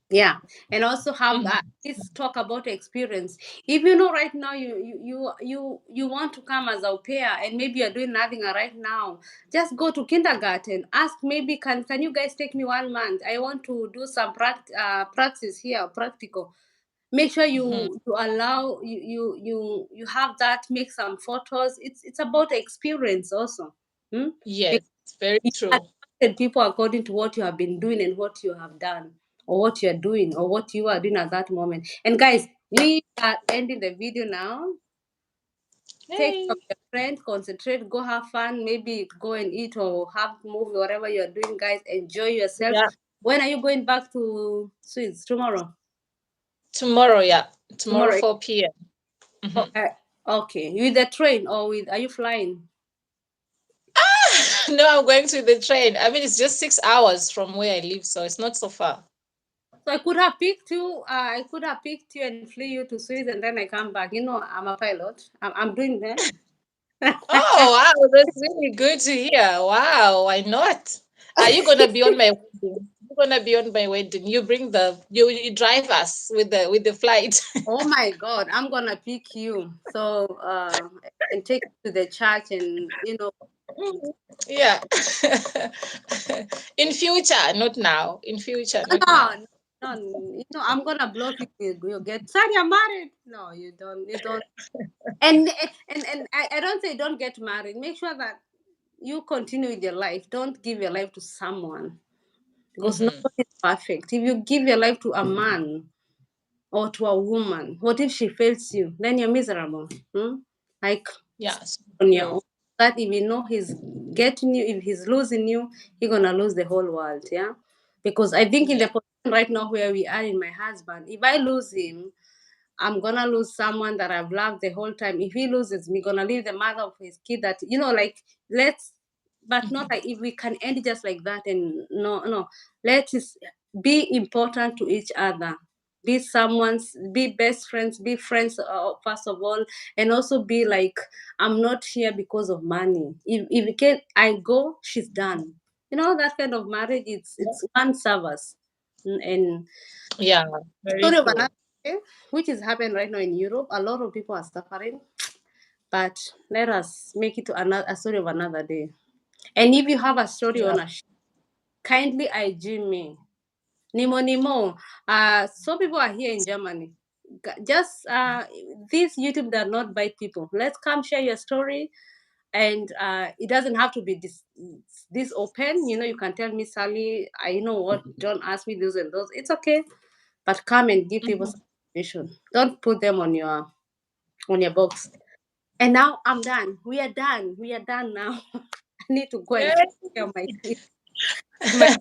Yeah, and also have Mhm. this talk about experience. If you know right now you want to come as au pair and maybe you're doing nothing right now, just go to kindergarten. Ask maybe can you guys take me 1 month? I want to do some practice here, practical. Make sure Mhm. you allow you have that. Make some photos. It's about experience also. Hmm? Yes, very You true. attracted people according to what you have been doing and what you have done, or what you're doing, or what you are doing at that moment. And guys, we are ending the video now. Take care of Hey. your friend, concentrate, go have fun, maybe go and eat or have movie, whatever you're doing, guys. Enjoy yourself. Yeah. When are you going back to Swiss? Tomorrow. Tomorrow, yeah. Tomorrow Tomorrow. 4 p.m. Oh, Mhm. okay. You with the train or with are you flying? No, I'm going to the train. I mean, it's just 6 hours from where I live, so it's not so far. So I could have picked you. I could have picked you and flew you to Swiss, and then I come back. I'm a pilot. I'm doing that. Oh, wow, that's really good to hear. Wow, why not? Are you gonna be on my wedding? You're gonna be on my wedding. You drive us with the flight. Oh my God, I'm gonna pick you. So and take you to the church, and Yeah. In future, not now. In future, not now. no, no, I'm gonna block you. You get sorry, I'm married. No, you don't. You don't. And I don't say don't get married. Make sure that you continue with your life. Don't give your life to someone because Hmm. nobody is perfect. If you give your life to a man or to a woman, what if she fails you? Then you're miserable. Like Yes, on your true. own. That if you know he's getting you, if he's losing you, he's gonna lose the whole world. Yeah. Because I think in Yeah. the position right now where we are in my husband, if I lose him, I'm gonna lose someone that I've loved the whole time. If he loses me, gonna leave the mother of his kid that like let's but not Mhm. like if we can end just like that and no. Let's be important to each other. Be best friends, be friends first of all, and also be like, I'm not here because of money. If it can I go, she's done. That kind of marriage, it's one service. And Yeah, very story of true. another day, which is happening right now in Europe. A lot of people are suffering, but let us make it to a story of another day. And if you have a story Yeah. on kindly IG me. Nimo Nimo. So people are here in Germany. Just this YouTube does not bite people. Let's come share your story, and it doesn't have to be this open. You can tell me, Sally. I know what. Don't ask me those and those. It's okay. but come and give people Mhm. some information. Don't put them on your box. And now I'm done. We are done. We are done now. I need to go and Yay. take care of my kids. My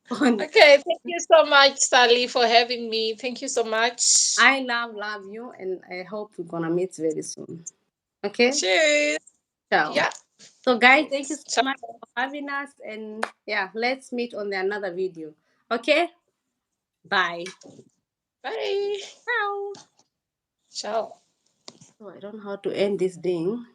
phone. Okay, thank you so much, Sally, for having me. Thank you so much. I love you, and I hope we're gonna meet very soon. Okay, Cheers. ciao. Yeah. So, guys, thank you so Ciao. much for having us, and yeah, let's meet on the another video. Okay, bye. Bye. Ciao. Ciao. So I don't know how to end this thing.